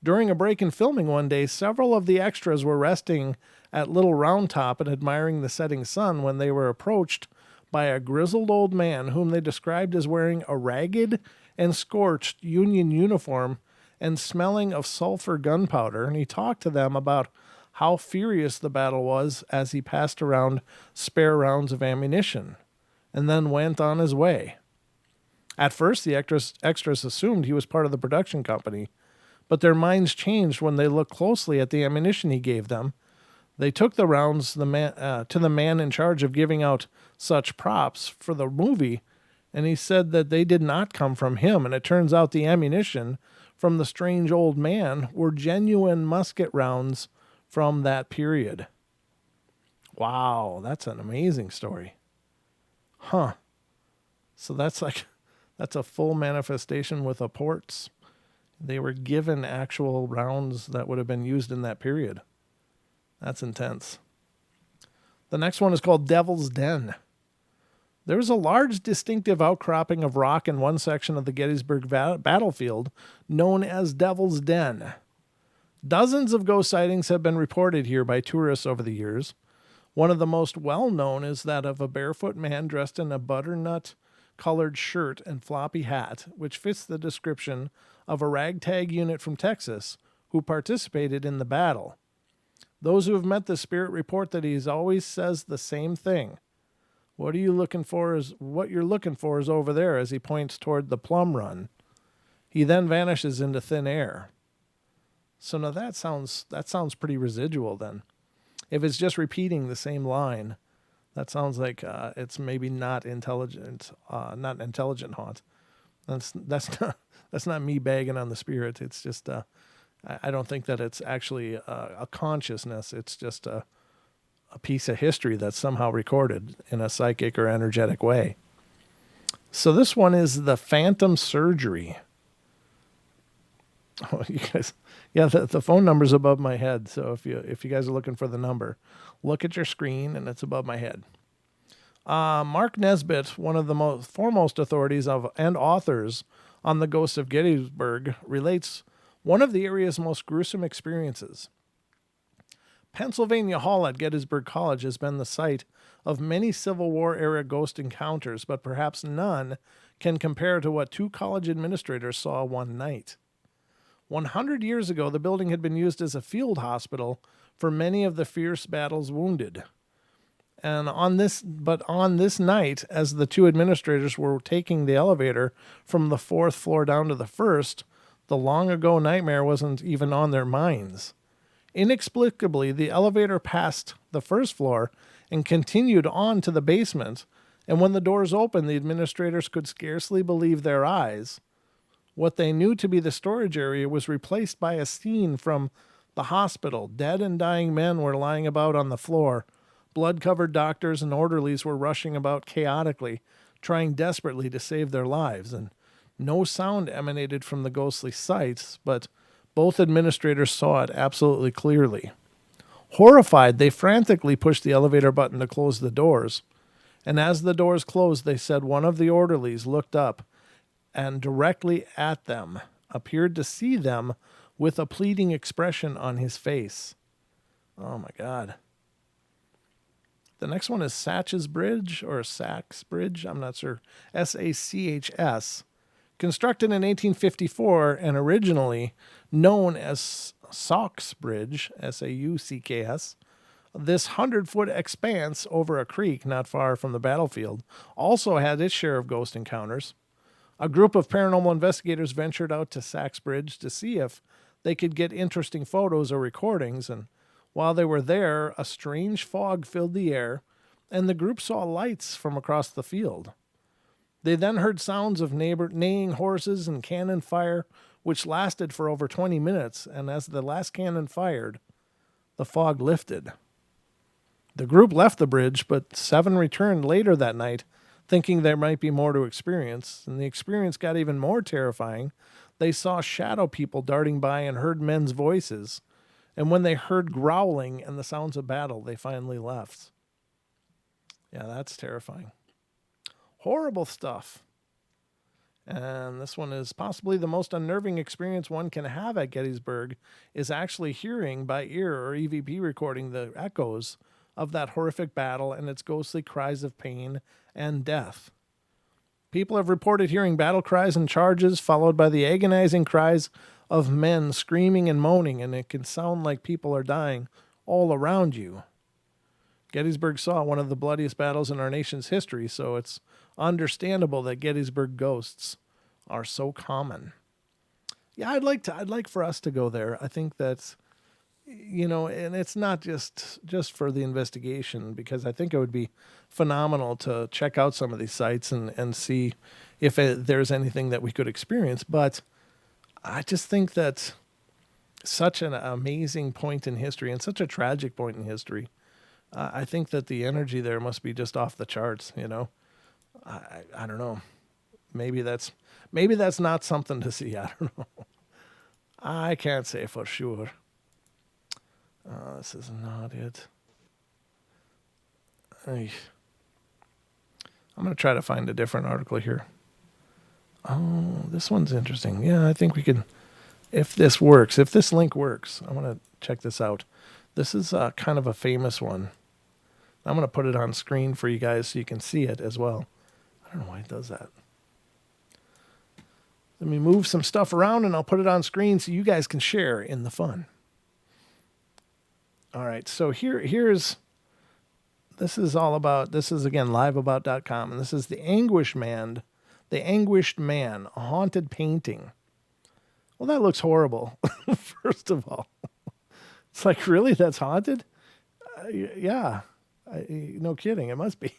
During a break in filming one day, several of the extras were resting at Little Round Top and admiring the setting sun when they were approached by a grizzled old man whom they described as wearing a ragged and scorched Union uniform and smelling of sulfur gunpowder, and he talked to them about how furious the battle was as he passed around spare rounds of ammunition, and then went on his way. At first, the extras assumed he was part of the production company, but their minds changed when they looked closely at the ammunition he gave them. They took the rounds to the man in charge of giving out such props for the movie, and he said that they did not come from him, and it turns out the ammunition from the strange old man were genuine musket rounds from that period. Wow, that's an amazing story. Huh. So that's a full manifestation with ports. They were given actual rounds that would have been used in that period. That's intense. The next one is called Devil's Den. There was a large distinctive outcropping of rock in one section of the Gettysburg battlefield known as Devil's Den. Dozens of ghost sightings have been reported here by tourists over the years. One of the most well-known is that of a barefoot man dressed in a butternut-colored shirt and floppy hat, which fits the description of a ragtag unit from Texas who participated in the battle. Those who have met the spirit report that he always says the same thing. What you're looking for is over there, as he points toward the plum run. He then vanishes into thin air. So now that sounds pretty residual then. If it's just repeating the same line, that sounds like it's maybe not intelligent haunt. That's not me bagging on the spirit. It's just I don't think that it's actually a consciousness. It's just a piece of history that's somehow recorded in a psychic or energetic way. So this one is the Phantom Surgery. Oh, you guys, yeah, the phone number's above my head. So if you guys are looking for the number, look at your screen and it's above my head. Mark Nesbitt, one of the foremost authorities and authors on the ghosts of Gettysburg, relates one of the area's most gruesome experiences. Pennsylvania Hall at Gettysburg College has been the site of many Civil War era ghost encounters, but perhaps none can compare to what two college administrators saw one night. 100 years ago, the building had been used as a field hospital for many of the fierce battle's wounded. And on this night, as the two administrators were taking the elevator from the 4th floor down to the 1st, the long ago nightmare wasn't even on their minds. Inexplicably, the elevator passed the 1st floor and continued on to the basement, and when the doors opened, the administrators could scarcely believe their eyes. What they knew to be the storage area was replaced by a scene from the hospital. Dead and dying men were lying about on the floor. Blood-covered doctors and orderlies were rushing about chaotically, trying desperately to save their lives, and no sound emanated from the ghostly sights, but both administrators saw it absolutely clearly. Horrified, they frantically pushed the elevator button to close the doors, and as the doors closed, they said one of the orderlies looked up and directly at them, appeared to see them with a pleading expression on his face. Oh my God. The next one is Sachs Bridge, or Sachs Bridge, I'm not sure. Sachs. Constructed in 1854 and originally known as Saucks Bridge, Saucks, this 100-foot expanse over a creek not far from the battlefield also had its share of ghost encounters. A group of paranormal investigators ventured out to Sachs Bridge to see if they could get interesting photos or recordings, and while they were there, a strange fog filled the air, and the group saw lights from across the field. They then heard sounds of neighing horses and cannon fire, which lasted for over 20 minutes, and as the last cannon fired, the fog lifted. The group left the bridge, but 7 returned later that night, thinking there might be more to experience, and the experience got even more terrifying. They saw shadow people darting by and heard men's voices, and when they heard growling and the sounds of battle, they finally left. Yeah, that's terrifying. Horrible stuff. And this one is possibly the most unnerving experience one can have at Gettysburg is actually hearing by ear or EVP recording the echoes of that horrific battle and its ghostly cries of pain and death. People have reported hearing battle cries and charges followed by the agonizing cries of men screaming and moaning, and it can sound like people are dying all around you. Gettysburg saw one of the bloodiest battles in our nation's history, so it's understandable that Gettysburg ghosts are so common. Yeah, I'd like for us to go there. I think that's, and it's not just for the investigation, because I think it would be phenomenal to check out some of these sites and see if there's anything that we could experience. But I just think that's such an amazing point in history and such a tragic point in history. I think that the energy there must be just off the charts, I don't know. Maybe that's not something to see. I don't know. I can't say for sure. This is not it. I'm going to try to find a different article here. Oh, this one's interesting. Yeah, I think we can, if this link works, I want to check this out. This is kind of a famous one. I'm going to put it on screen for you guys so you can see it as well. I don't know why it does that. Let me move some stuff around and I'll put it on screen so you guys can share in the fun. All right, so this is again liveabout.com, and this is the Anguished Man, a haunted painting. Well, that looks horrible. First of all, it's like, really, that's haunted? Yeah, no kidding, it must be.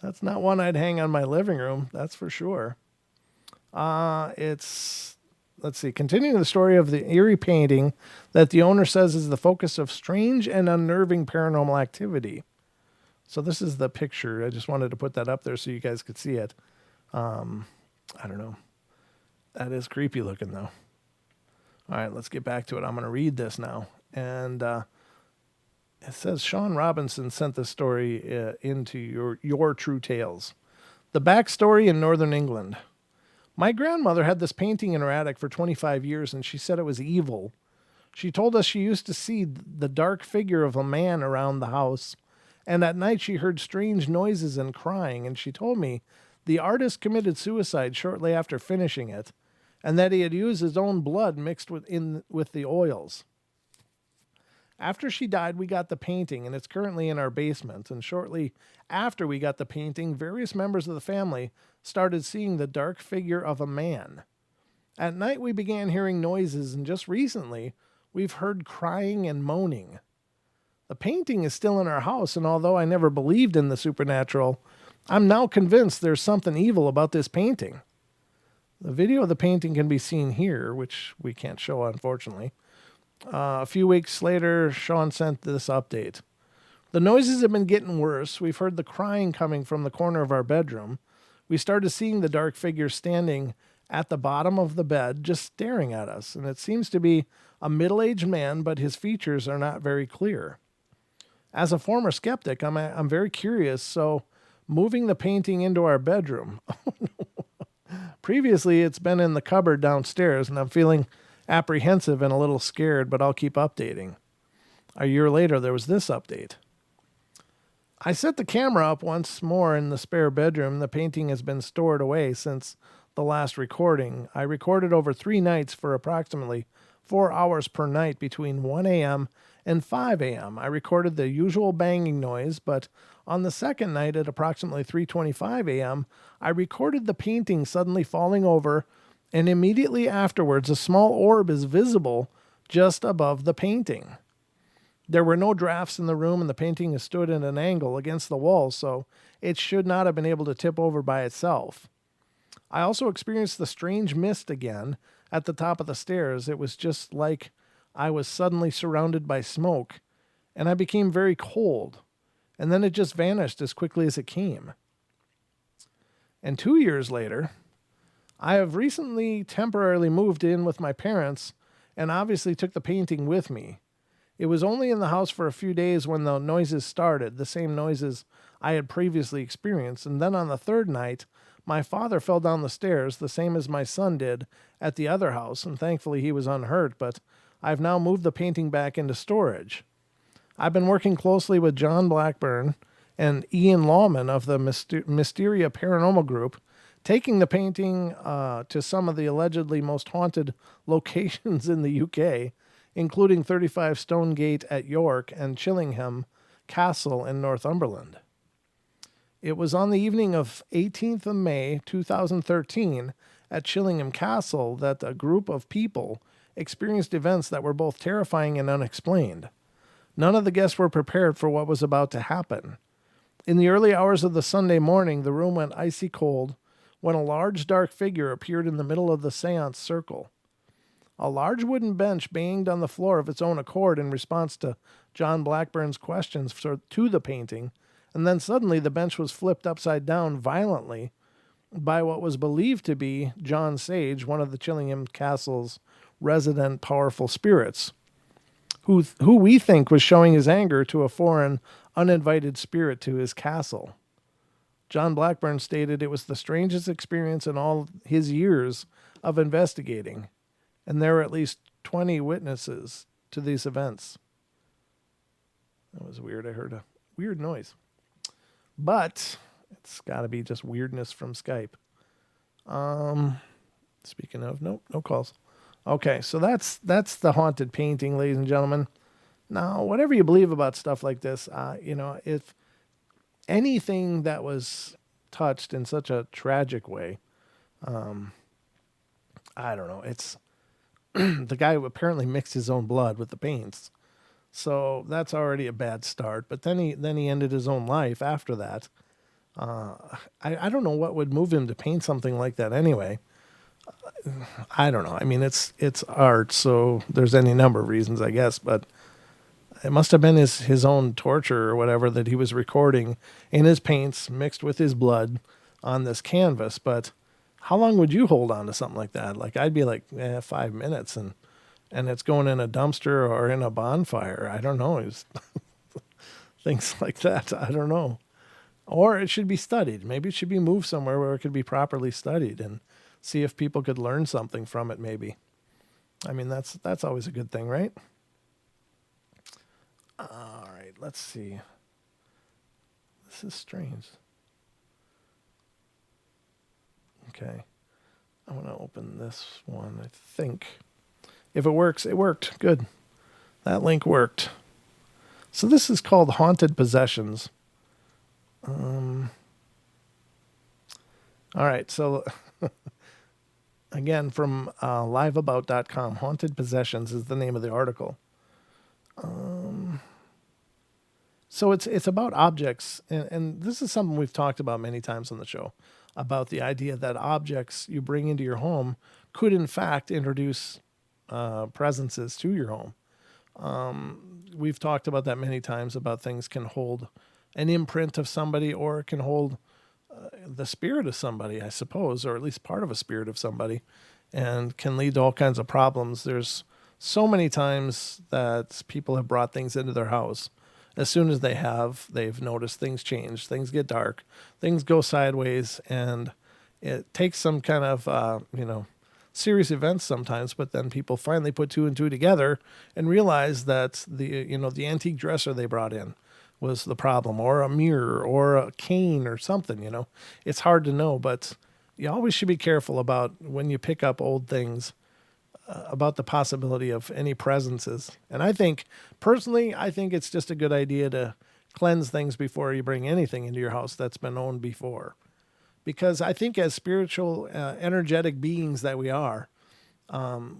That's not one I'd hang on my living room, that's for sure. Continuing the story of the eerie painting that the owner says is the focus of strange and unnerving paranormal activity. So this is the picture. I just wanted to put that up there so you guys could see it. I don't know. That is creepy looking, though. All right, let's get back to it. I'm going to read this now. And it says, Sean Robinson sent this story into your True Tales. The backstory in Northern England. My grandmother had this painting in her attic for 25 years, and she said it was evil. She told us she used to see the dark figure of a man around the house, and at night she heard strange noises and crying, and she told me the artist committed suicide shortly after finishing it, and that he had used his own blood mixed with the oils. After she died, we got the painting, and it's currently in our basement. And shortly after we got the painting, various members of the family started seeing the dark figure of a man. At night, we began hearing noises, and just recently, we've heard crying and moaning. The painting is still in our house, and although I never believed in the supernatural, I'm now convinced there's something evil about this painting. The video of the painting can be seen here, which we can't show, unfortunately. A few weeks later, Sean sent this update. The noises have been getting worse. We've heard the crying coming from the corner of our bedroom. We started seeing the dark figure standing at the bottom of the bed, just staring at us. And it seems to be a middle-aged man, but his features are not very clear. As a former skeptic, I'm very curious, so moving the painting into our bedroom. Previously, it's been in the cupboard downstairs, and I'm feeling apprehensive and a little scared, but I'll keep updating. A year later, there was this update. I set the camera up once more in the spare bedroom. The painting has been stored away since the last recording. I recorded over 3 nights for approximately 4 hours per night between 1 a.m. and 5 a.m. I recorded the usual banging noise, but on the second night at approximately 3:25 a.m., I recorded the painting suddenly falling over, and immediately afterwards a small orb is visible just above the painting. There were no drafts in the room, and the painting is stood at an angle against the wall, so it should not have been able to tip over by itself. I also experienced the strange mist again at the top of the stairs. It was just like I was suddenly surrounded by smoke, and I became very cold, and then it just vanished as quickly as it came. And 2 years later, I have recently temporarily moved in with my parents and obviously took the painting with me. It was only in the house for a few days when the noises started, the same noises I had previously experienced, and then on the third night, my father fell down the stairs, the same as my son did at the other house, and thankfully he was unhurt, but I've now moved the painting back into storage. I've been working closely with John Blackburn and Ian Lawman of the Mysteria Paranormal Group, taking the painting to some of the allegedly most haunted locations in the UK, including 35 Stonegate at York and Chillingham Castle in Northumberland. It was on the evening of 18th of May 2013 at Chillingham Castle that a group of people experienced events that were both terrifying and unexplained. None of the guests were prepared for what was about to happen. In the early hours of the Sunday morning, the room went icy cold when a large dark figure appeared in the middle of the seance circle. A large wooden bench banged on the floor of its own accord in response to John Blackburn's questions to the painting, and then suddenly the bench was flipped upside down violently by what was believed to be John Sage, one of the Chillingham Castle's resident powerful spirits, who we think was showing his anger to a foreign, uninvited spirit to his castle. John Blackburn stated it was the strangest experience in all his years of investigating, and there were at least 20 witnesses to these events. That was weird. I heard a weird noise. But it's got to be just weirdness from Skype. Speaking of, no calls. Okay, so that's the haunted painting, ladies and gentlemen. Now, whatever you believe about stuff like this, if anything that was touched in such a tragic way, I don't know. It's the guy who apparently mixed his own blood with the paints, so that's already a bad start. But then he ended his own life after that. I don't know what would move him to paint something like that anyway. I don't know. I mean, it's art, so there's any number of reasons, I guess, but it must have been his own torture or whatever that he was recording in his paints mixed with his blood on this canvas. But how long would you hold on to something like that? Like, I'd be like, 5 minutes, and it's going in a dumpster or in a bonfire. I don't know. Things like that. I don't know. Or it should be studied. Maybe it should be moved somewhere where it could be properly studied and see if people could learn something from it, maybe. I mean, that's always a good thing, right? All right, let's see. This is strange. Okay. I want to open this one, I think. If it works, it worked. Good. That link worked. So this is called Haunted Possessions. All right, so again, from liveabout.com, Haunted Possessions is the name of the article. So it's about objects, and this is something we've talked about many times on the show, about the idea that objects you bring into your home could in fact introduce presences to your home. We've talked about that many times, about things can hold an imprint of somebody, or it can hold the spirit of somebody, I suppose, or at least part of a spirit of somebody, and can lead to all kinds of problems. There's so many times that people have brought things into their house. As soon as they've noticed things change, things get dark, things go sideways, and it takes some kind of, serious events sometimes, but then people finally put two and two together and realize that the antique dresser they brought in was the problem, or a mirror, or a cane, or something. It's hard to know, but you always should be careful about when you pick up old things, about the possibility of any presences. And personally, I think it's just a good idea to cleanse things before you bring anything into your house that's been owned before. Because I think as spiritual, energetic beings that we are,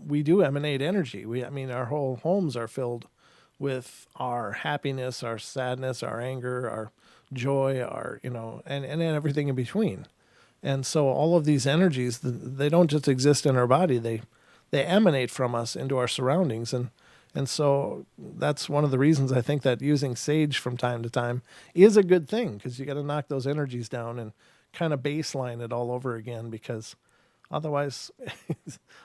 we do emanate energy. Our whole homes are filled with our happiness, our sadness, our anger, our joy, and everything in between. And so all of these energies, they don't just exist in our body. They emanate from us into our surroundings. And so that's one of the reasons I think that using sage from time to time is a good thing, because you got to knock those energies down and kind of baseline it all over again, because otherwise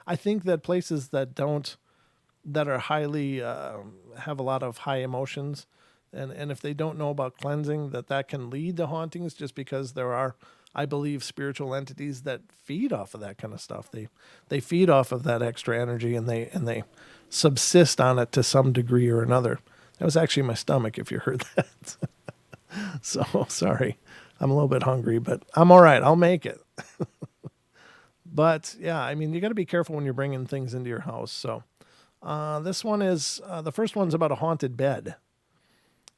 I think that places that are highly, have a lot of high emotions, and if they don't know about cleansing, that can lead to hauntings, just because there are, I believe, spiritual entities that feed off of that kind of stuff. They feed off of that extra energy, and they subsist on it to some degree or another. That was actually my stomach, if you heard that. So sorry. I'm a little bit hungry, but I'm all right. I'll make it. But yeah, you got to be careful when you're bringing things into your house. So this one is, the first one's about a haunted bed.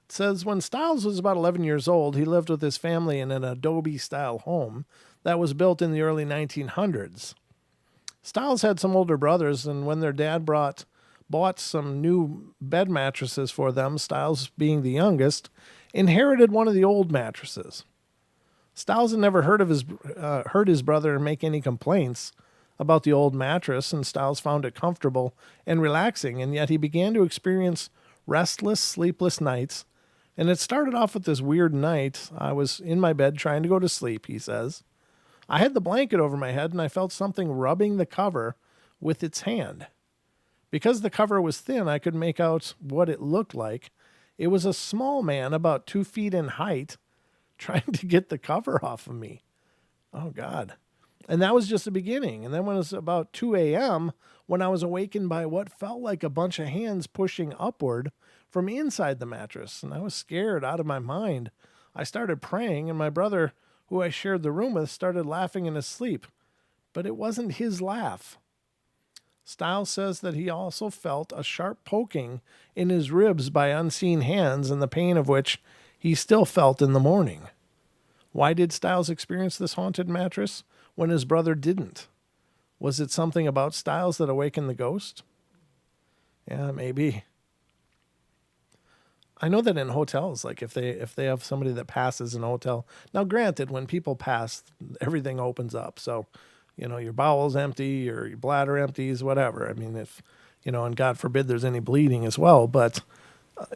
It says, when Stiles was about 11 years old, he lived with his family in an adobe-style home that was built in the early 1900s. Stiles had some older brothers, and when their dad bought some new bed mattresses for them, Stiles, being the youngest, inherited one of the old mattresses. Stiles had never heard his brother make any complaints about the old mattress, and Stiles found it comfortable and relaxing, and yet he began to experience restless, sleepless nights. And it started off with this weird night. I was in my bed trying to go to sleep, he says. I had the blanket over my head, and I felt something rubbing the cover with its hand. Because the cover was thin, I could make out what it looked like. It was a small man, about 2 feet in height, trying to get the cover off of me. Oh, God. And that was just the beginning. And then when it was about 2 a.m., when I was awakened by what felt like a bunch of hands pushing upward from inside the mattress, and I was scared out of my mind. I started praying, and my brother, who I shared the room with, started laughing in his sleep. But it wasn't his laugh. Stiles says that he also felt a sharp poking in his ribs by unseen hands, and the pain of which he still felt in the morning. Why did Stiles experience this haunted mattress when his brother didn't? Was it something about Stiles that awakened the ghost? Yeah, maybe. I know that in hotels, like if they have somebody that passes in a hotel. Now, granted, when people pass, everything opens up. So, your bowel's empty or your bladder empties, whatever. If, and God forbid there's any bleeding as well. But,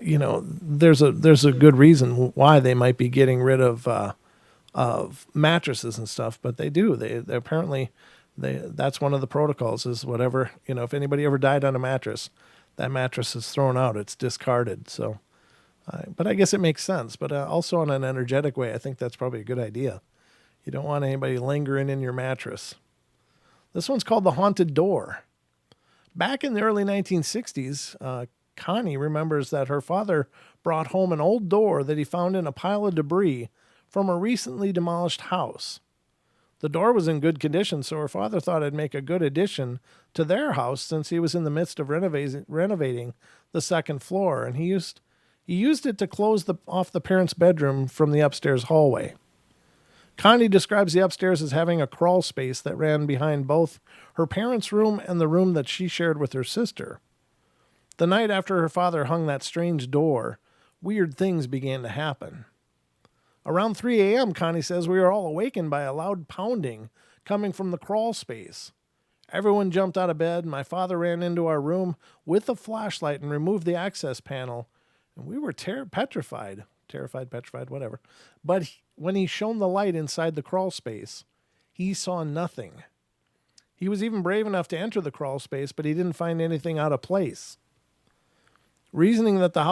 there's a good reason why they might be getting rid of mattresses and stuff. But they do. They apparently, that's one of the protocols is whatever, if anybody ever died on a mattress, that mattress is thrown out. It's discarded. So. But I guess it makes sense. But also in an energetic way, I think that's probably a good idea. You don't want anybody lingering in your mattress. This one's called The Haunted Door. Back in the early 1960s, Connie remembers that her father brought home an old door that he found in a pile of debris from a recently demolished house. The door was in good condition, so her father thought it'd make a good addition to their house since he was in the midst of renovating the second floor, and he used it to close off the parents' bedroom from the upstairs hallway. Connie describes the upstairs as having a crawl space that ran behind both her parents' room and the room that she shared with her sister. The night after her father hung that strange door, weird things began to happen. Around 3 a.m., Connie says we were all awakened by a loud pounding coming from the crawl space. Everyone jumped out of bed, and my father ran into our room with a flashlight and removed the access panel. And we were petrified, whatever. But when he shone the light inside the crawl space, he saw nothing. He was even brave enough to enter the crawl space, but he didn't find anything out of place. Reasoning that the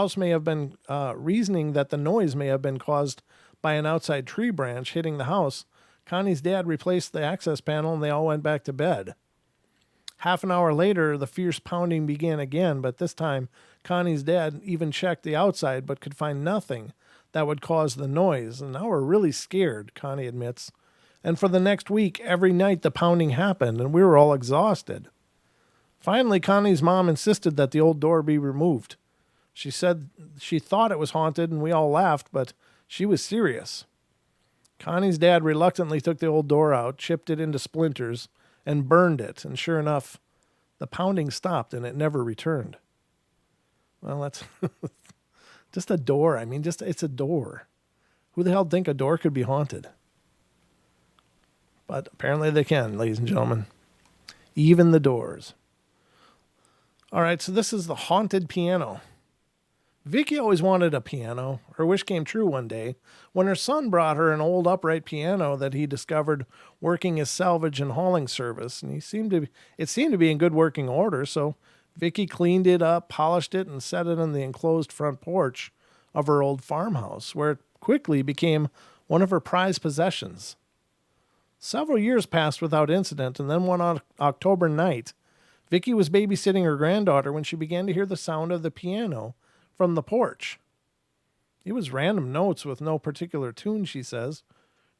noise may have been caused by an outside tree branch hitting the house, Connie's dad replaced the access panel and they all went back to bed. Half an hour later, the fierce pounding began again, but this time Connie's dad even checked the outside but could find nothing that would cause the noise. And now we're really scared, Connie admits. And for the next week, every night the pounding happened and we were all exhausted. Finally, Connie's mom insisted that the old door be removed. She said she thought it was haunted and we all laughed, but she was serious. Connie's dad reluctantly took the old door out, chipped it into splinters, and burned it. And sure enough, the pounding stopped and it never returned. Well, that's just a door. I mean, it's a door. Who the hell think a door could be haunted? But apparently they can, ladies and gentlemen. Even the doors. All right, so this is the haunted piano. Vicky always wanted a piano. Her wish came true one day when her son brought her an old upright piano that he discovered working his salvage and hauling service. And it seemed to be in good working order, so Vicky cleaned it up, polished it, and set it on the enclosed front porch of her old farmhouse, where it quickly became one of her prized possessions. Several years passed without incident, and then one October night, Vicky was babysitting her granddaughter when she began to hear the sound of the piano from the porch. It was random notes with no particular tune, she says.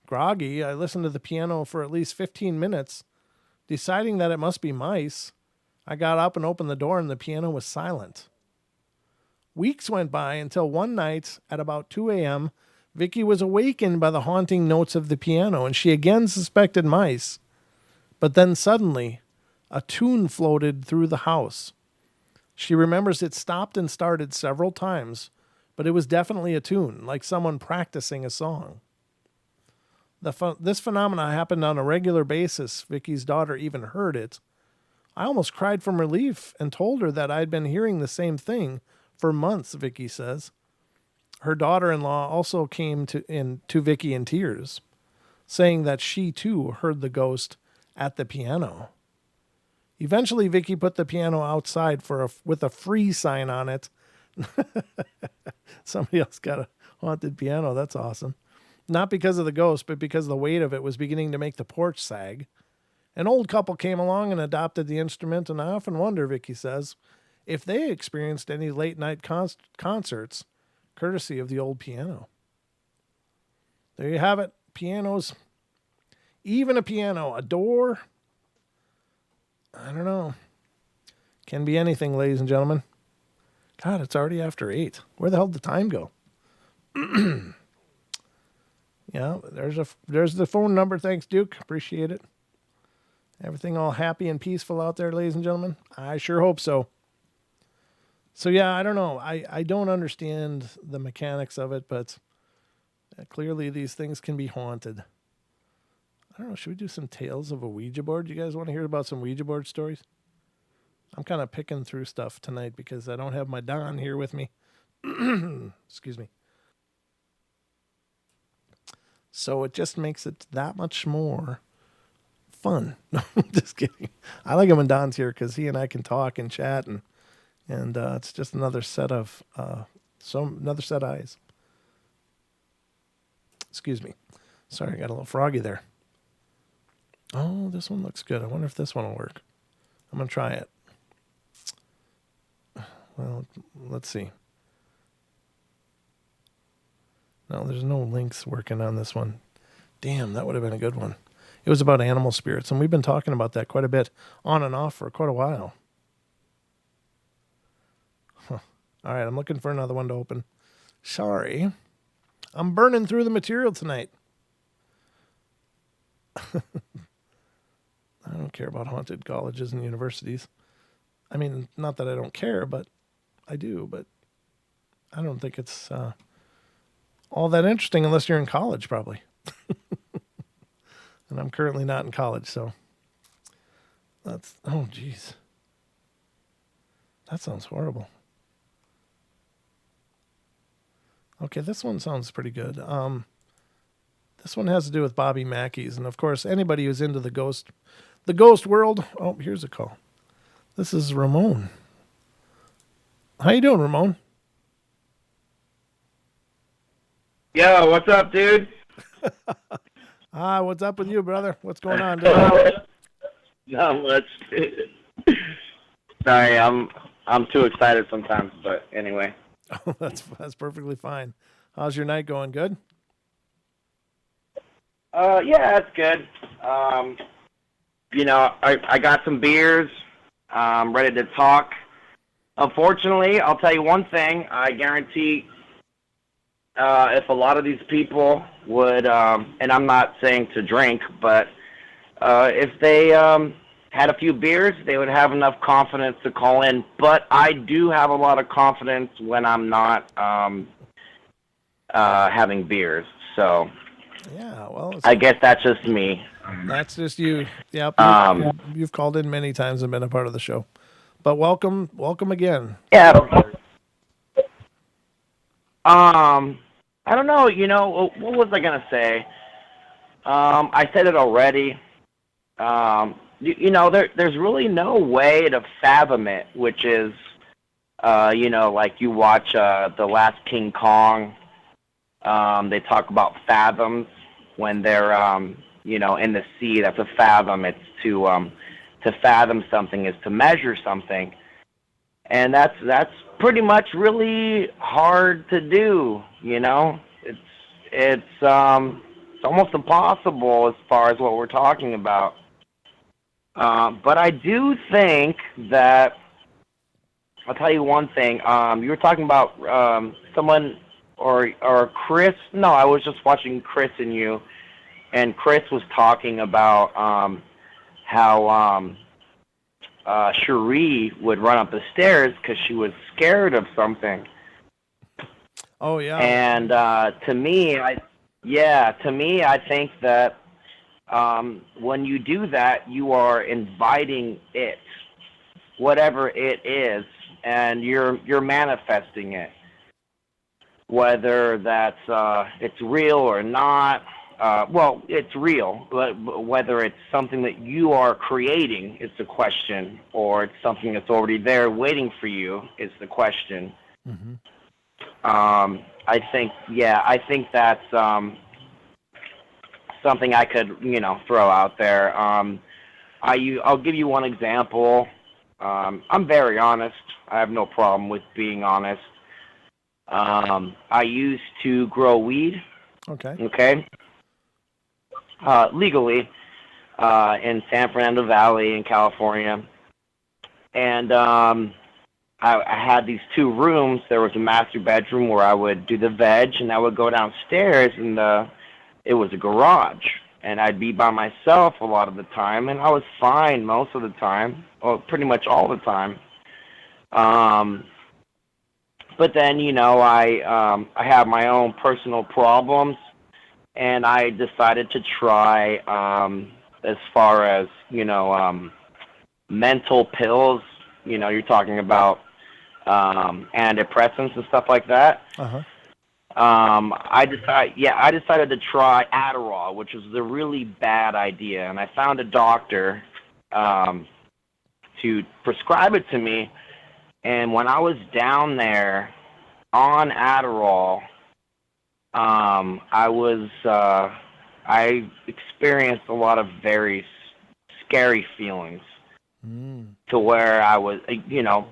Groggy, I listened to the piano for at least 15 minutes, deciding that it must be mice. I got up and opened the door and the piano was silent. Weeks went by until one night at about 2 a.m., Vicky was awakened by the haunting notes of the piano and she again suspected mice. But then suddenly, a tune floated through the house. She remembers it stopped and started several times, but it was definitely a tune, like someone practicing a song. This phenomena happened on a regular basis. Vicky's daughter even heard it. I almost cried from relief and told her that I'd been hearing the same thing for months, Vicky says. Her daughter-in-law also came to Vicky in tears, saying that she too heard the ghost at the piano. Eventually, Vicky put the piano outside with a free sign on it. Somebody else got a haunted piano. That's awesome. Not because of the ghost, but because the weight of it was beginning to make the porch sag. An old couple came along and adopted the instrument, and I often wonder, Vicky says, if they experienced any late-night concerts courtesy of the old piano. There you have it. Pianos. Even a piano. A door. I don't know. Can be anything, ladies and gentlemen. God, it's already after 8. Where the hell did the time go? Yeah, there's the phone number. Thanks, Duke. Appreciate it. Everything all happy and peaceful out there, ladies and gentlemen? I sure hope so. So yeah, I don't know. I don't understand the mechanics of it, but clearly these things can be haunted. I don't know. Should we do some tales of a Ouija board? You guys want to hear about some Ouija board stories? I'm kind of picking through stuff tonight because I don't have my Don here with me. Excuse me. So it just makes it that much more fun. No, just kidding. I like it when Don's here because he and I can talk and chat, and it's just another set of another set of eyes. Excuse me. Sorry, I got a little froggy there. Oh, this one looks good. I wonder if this one will work. I'm going to try it. Well, let's see. No, there's no links working on this one. Damn, that would have been a good one. It was about animal spirits, and we've been talking about that quite a bit on and off for quite a while. Huh. All right, I'm looking for another one to open. Sorry. I'm burning through the material tonight. I don't care about haunted colleges and universities. I mean, not that I don't care, but I do, but I don't think it's all that interesting unless you're in college, probably. And I'm currently not in college, so that's, oh, geez. That sounds horrible. Okay, this one sounds pretty good. This one has to do with Bobby Mackey's, and of course, anybody who's into the ghost world. Oh, here's a call. This is Ramon. How you doing, Ramon? Yo, what's up, dude? What's up with you, brother? What's going on, dude? Not much. Sorry, I'm too excited sometimes, but anyway. Oh, that's perfectly fine. How's your night going? Good? Yeah, it's good. I got some beers. I'm ready to talk. Unfortunately, I'll tell you one thing. I guarantee if a lot of these people would, and I'm not saying to drink, but if they had a few beers, they would have enough confidence to call in. But I do have a lot of confidence when I'm not having beers. So yeah, well, I guess that's just me. That's just you. Yep. You've called in many times and been a part of the show. But welcome again. Yeah. I don't know. What was I gonna say? I said it already. There's really no way to fathom it, which is, like you watch The Last King Kong. They talk about fathoms when they're, in the sea. That's a fathom. It's to fathom something is to measure something, and that's pretty much really hard to do. It's almost impossible as far as what we're talking about. But I do think that I'll tell you one thing. You were talking about someone or Chris. No, I was just watching Chris and you, and Chris was talking about how Cherie would run up the stairs because she was scared of something. Oh yeah. And to me, I think that when you do that, you are inviting it, whatever it is, and you're manifesting it. Whether that's it's real or not, well, it's real, but whether it's something that you are creating is the question, or it's something that's already there waiting for you is the question. Mm-hmm. I think that's something I could, throw out there. I'll give you one example. I'm very honest. I have no problem with being honest. I used to grow weed. Okay. Legally, in San Fernando Valley in California. And I had these two rooms. There was a master bedroom where I would do the veg, and I would go downstairs, and it was a garage. And I'd be by myself a lot of the time, and I was fine most of the time, or pretty much all the time. But then, I have my own personal problems, and I decided to try, as far as, mental pills. You're talking about antidepressants and stuff like that. Uh-huh. I decided to try Adderall, which was a really bad idea, and I found a doctor to prescribe it to me. And when I was down there on Adderall, I experienced a lot of very scary feelings. To where I was, to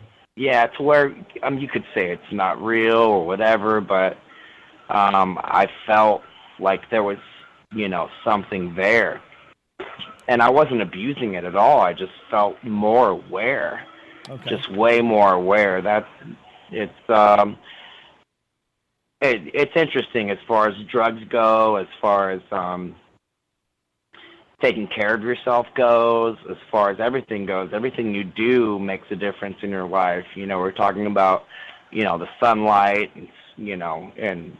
where you could say it's not real or whatever, but I felt like there was, something there. and I wasn't abusing it at all. I just felt more aware, Okay. just way more aware. It's it's interesting as far as drugs go, as far as taking care of yourself goes, as far as everything goes. Everything you do makes a difference in your life. We're talking about, the sunlight, and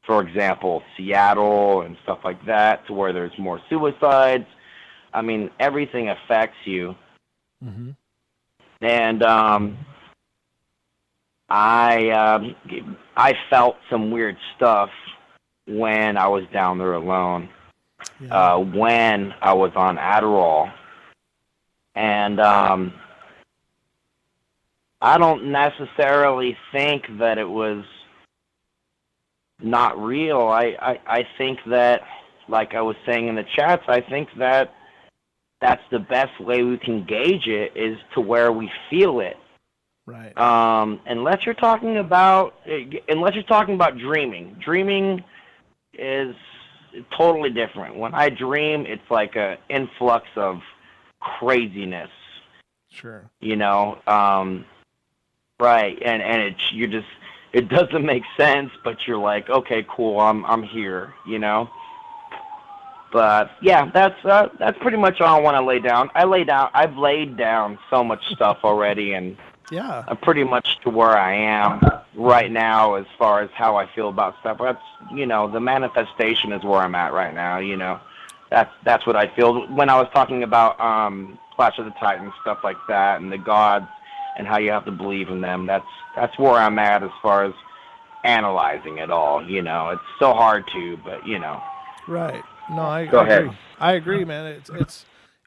for example, Seattle and stuff like that, to where there's more suicides. I mean, everything affects you. Mm-hmm. And I felt some weird stuff when I was down there alone. Yeah. When I was on Adderall, and I don't necessarily think that it was not real. I think that, like I was saying in the chats, I think that that's the best way we can gauge it, is to where we feel it. Right. Unless you're talking about dreaming. Dreaming is totally different. When I dream, it's like an influx of craziness. Sure. Right, and it doesn't make sense, but you're like, okay, cool, I'm here. But yeah, that's pretty much all I want to lay down. I've laid down so much stuff already, and Yeah. I'm pretty much to where I am right now as far as how I feel about stuff. That's the manifestation is where I'm at right now. That's what I feel. When I was talking about Clash of the Titans, stuff like that, and the gods, and how you have to believe in them. That's where I'm at as far as analyzing it all. It's so hard to, but Right. No, I Go ahead. agree. I agree, man.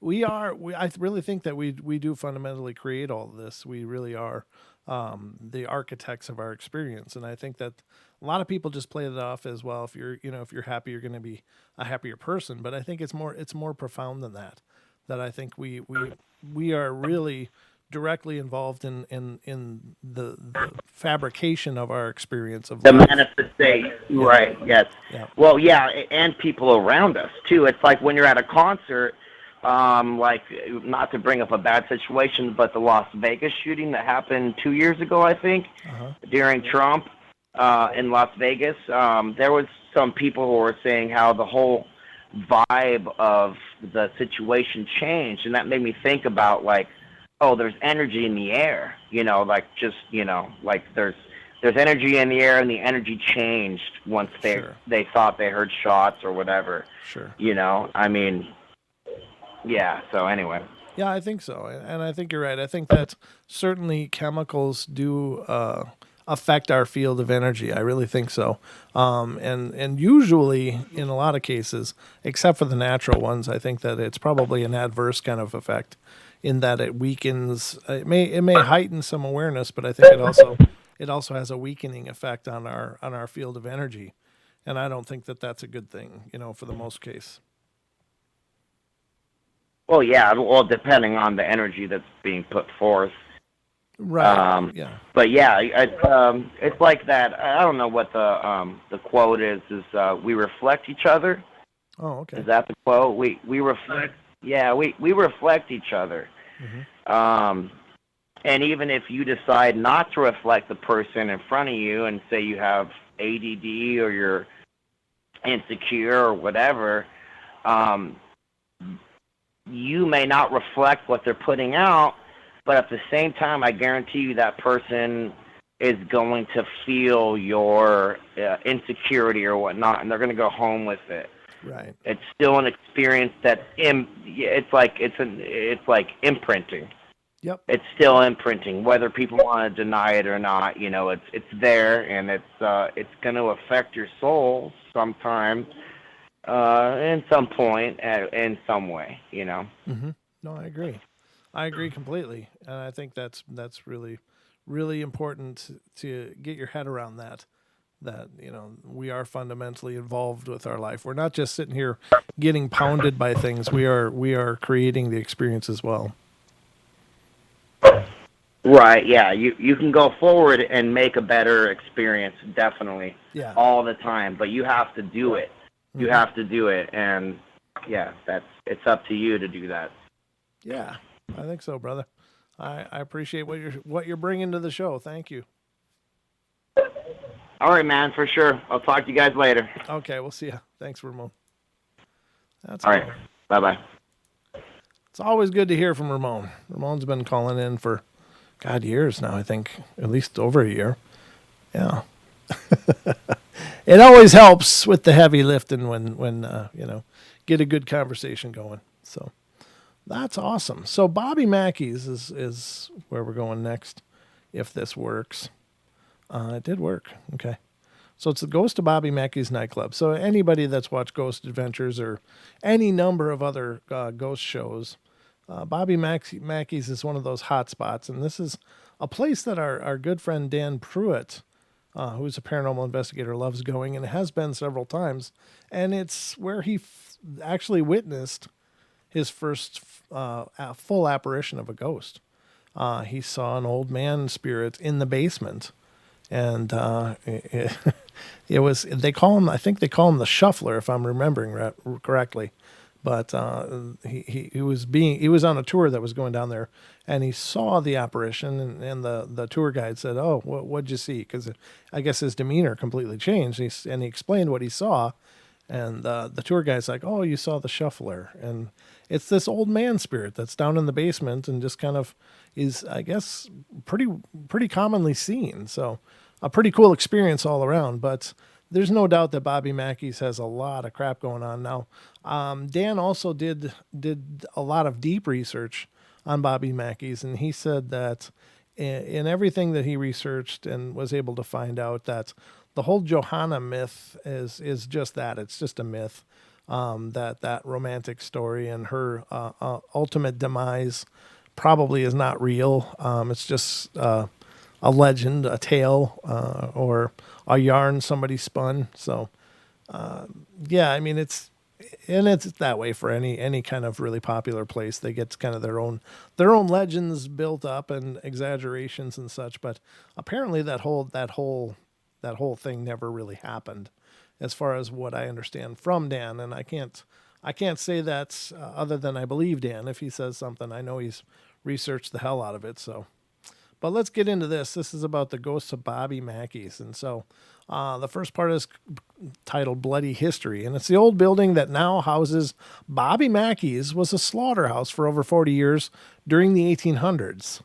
I really think that we do fundamentally create all of this. We really are the architects of our experience, and I think that a lot of people just play it off as, well, if you're happy, you're going to be a happier person. But I think it's more profound than that. That I think we are really directly involved in the fabrication of our experience of The life. manifestation, Yeah. right? Yes. Yeah. Well, yeah, and people around us too. It's like when you're at a concert, like, not to bring up a bad situation, but the Las Vegas shooting that happened 2 years ago, I think, Uh-huh. during Trump in Las Vegas. There was some people who were saying how the whole vibe of the situation changed, and that made me think about, like, oh, there's energy in the air, like, just, like, there's energy in the air, and the energy changed once Sure. they thought they heard shots or whatever. Sure. I mean, yeah. So anyway, Yeah, I think so, and I think you're right. I think that certainly chemicals do affect our field of energy. I really think so, and usually in a lot of cases, except for the natural ones, I think that it's probably an adverse kind of effect, in that it weakens. It may heighten some awareness, but I think it also has a weakening effect on our field of energy, and I don't think that that's a good thing, for the most case. well, yeah. Well, depending on the energy that's being put forth. Right. Yeah. But yeah, it's like that. I don't know what the quote is. We reflect each other. Oh, okay. Is that the quote? We reflect. Yeah, we reflect each other. Mm-hmm. And even if you decide not to reflect the person in front of you, and say you have ADD, or you're insecure or whatever, you may not reflect what they're putting out, but at the same time, I guarantee you that person is going to feel your insecurity or whatnot, and they're going to go home with it. Right. It's still an experience it's like imprinting. Yep. It's still imprinting, whether people want to deny it or not. It's there, and it's going to affect your soul sometime, in some point, in some way. Mm-hmm. No, I agree. I agree completely, and I think that's really, really important to get your head around that. That we are fundamentally involved with our life. We're not just sitting here getting pounded by things. We are creating the experience as well. Right. Yeah. You can go forward and make a better experience, definitely, Yeah. all the time. But you have to do it. You Mhm. have to do it, and yeah, it's up to you to do that. Yeah, I think so, brother. I appreciate what you're bringing to the show. Thank you. All right, man, for sure. I'll talk to you guys later. Okay, we'll see you. Thanks, Ramon. That's All right, cool. bye bye. It's always good to hear from Ramon. Ramon's been calling in for, God, years now, I think. At least over a year. Yeah. It always helps with the heavy lifting when get a good conversation going. So that's awesome. So Bobby Mackey's is where we're going next, if this works. It did work. Okay. So it's the Ghost of Bobby Mackey's nightclub. So anybody that's watched Ghost Adventures or any number of other ghost shows, Bobby Mackey's is one of those hot spots. And this is a place that our good friend Dan Pruitt, who's a paranormal investigator, loves going and has been several times. And it's where he actually witnessed his first full apparition of a ghost. He saw an old man spirit in the basement. And it was, they call him, I think they call him the Shuffler, if I'm remembering correctly. But he was on a tour that was going down there, and he saw the apparition, and the tour guide said, "Oh, what'd you see?" Because I guess his demeanor completely changed. And he explained what he saw, and the tour guide's like, "Oh, you saw the Shuffler," and it's this old man spirit that's down in the basement and just kind of is, I guess, pretty commonly seen. So a pretty cool experience all around. But there's no doubt that Bobby Mackey's has a lot of crap going on now. Dan also did a lot of deep research on Bobby Mackey's, and he said that in everything that he researched and was able to find out that the whole Johanna myth is just that. It's just a myth. That romantic story and her ultimate demise probably is not real. It's just a legend, a tale, or a yarn somebody spun. So, yeah, I mean, it's that way for any kind of really popular place. They get kind of their own legends built up and exaggerations and such. But apparently that whole thing never really happened, as far as what I understand from Dan. And I can't say that other than I believe Dan. If he says something, I know he's researched the hell out of it. So. But let's get into this. This is about the ghosts of Bobby Mackey's. And so the first part is titled Bloody History. And it's the old building that now houses Bobby Mackey's was a slaughterhouse for over 40 years during the 1800s.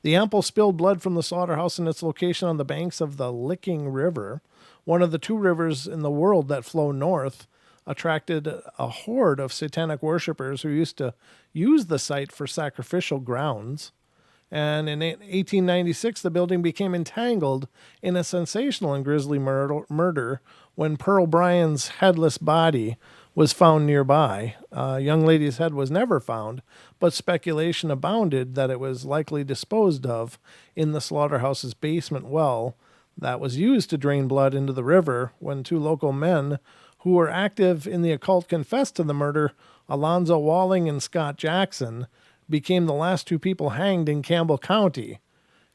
The ample spilled blood from the slaughterhouse and its location on the banks of the Licking River, one of the two rivers in the world that flow north, attracted a horde of satanic worshippers who used to use the site for sacrificial grounds. And in 1896, the building became entangled in a sensational and grisly murder when Pearl Bryan's headless body was found nearby. A young lady's head was never found, but speculation abounded that it was likely disposed of in the slaughterhouse's basement well that was used to drain blood into the river when two local men who were active in the occult confessed to the murder. Alonzo Walling and Scott Jackson became the last two people hanged in Campbell County.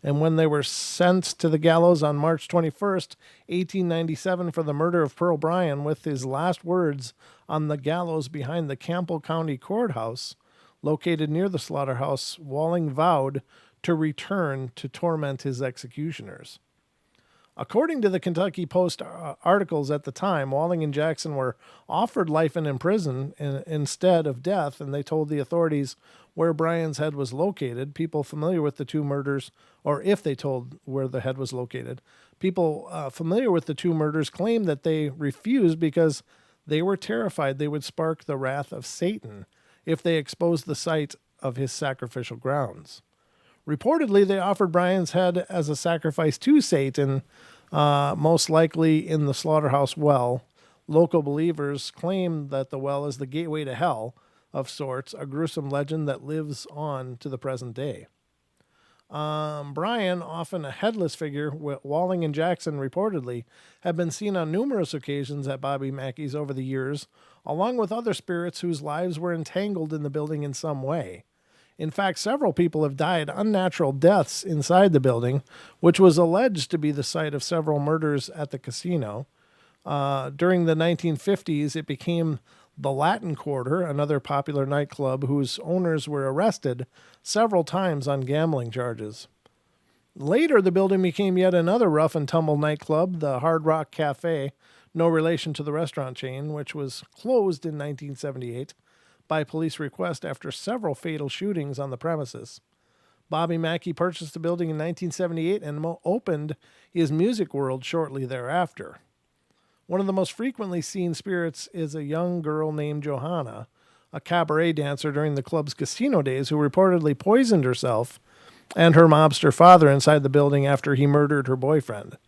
And when they were sent to the gallows on March 21st, 1897 for the murder of Pearl Bryan, with his last words on the gallows behind the Campbell County Courthouse, located near the slaughterhouse, Walling vowed to return to torment his executioners. According to the Kentucky Post articles at the time, Walling and Jackson were offered life in prison instead of death, and they told the authorities where Bryan's head was located. People familiar with the two murders, or if they told where the head was located, people familiar with the two murders claimed that they refused because they were terrified they would spark the wrath of Satan if they exposed the site of his sacrificial grounds. Reportedly, they offered Bryan's head as a sacrifice to Satan, most likely in the slaughterhouse well. Local believers claim that the well is the gateway to hell, of sorts, a gruesome legend that lives on to the present day. Bryan, often a headless figure, Walling and Jackson reportedly have been seen on numerous occasions at Bobby Mackey's over the years, along with other spirits whose lives were entangled in the building in some way. In fact, several people have died unnatural deaths inside the building, which was alleged to be the site of several murders at the casino. During the 1950s, it became The Latin Quarter, another popular nightclub whose owners were arrested several times on gambling charges. Later, the building became yet another rough and tumble nightclub, the Hard Rock Cafe, no relation to the restaurant chain, which was closed in 1978 by police request after several fatal shootings on the premises. Bobby Mackey purchased the building in 1978 and opened his music world shortly thereafter. One of the most frequently seen spirits is a young girl named Johanna, a cabaret dancer during the club's casino days who reportedly poisoned herself and her mobster father inside the building after he murdered her boyfriend.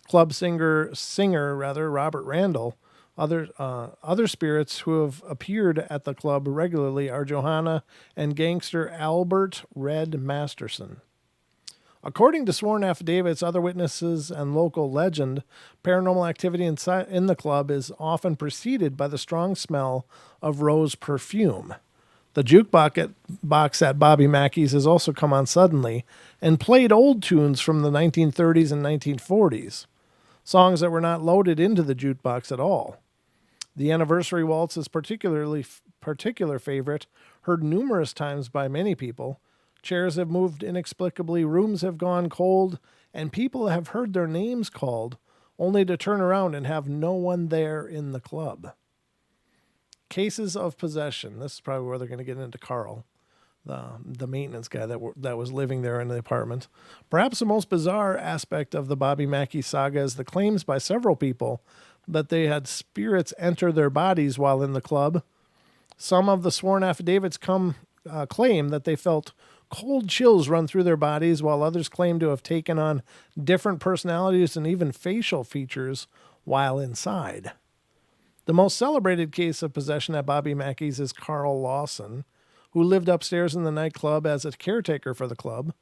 Club singer Robert Randall. Other spirits who have appeared at the club regularly are Johanna and gangster Albert Red Masterson. According to sworn affidavits, other witnesses, and local legend, paranormal activity in the club is often preceded by the strong smell of rose perfume. The jukebox at Bobby Mackey's has also come on suddenly and played old tunes from the 1930s and 1940s, songs that were not loaded into the jukebox at all. The anniversary waltz is particular favorite, heard numerous times by many people. Chairs have moved inexplicably, rooms have gone cold, and people have heard their names called, only to turn around and have no one there in the club. Cases of possession. This is probably where they're going to get into Carl, the maintenance guy that was living there in the apartment. Perhaps the most bizarre aspect of the Bobby Mackey saga is the claims by several people that they had spirits enter their bodies while in the club. Some of the sworn affidavits claim that they felt cold chills run through their bodies, while others claim to have taken on different personalities and even facial features while inside. The most celebrated case of possession at Bobby Mackey's is Carl Lawson, who lived upstairs in the nightclub as a caretaker for the club.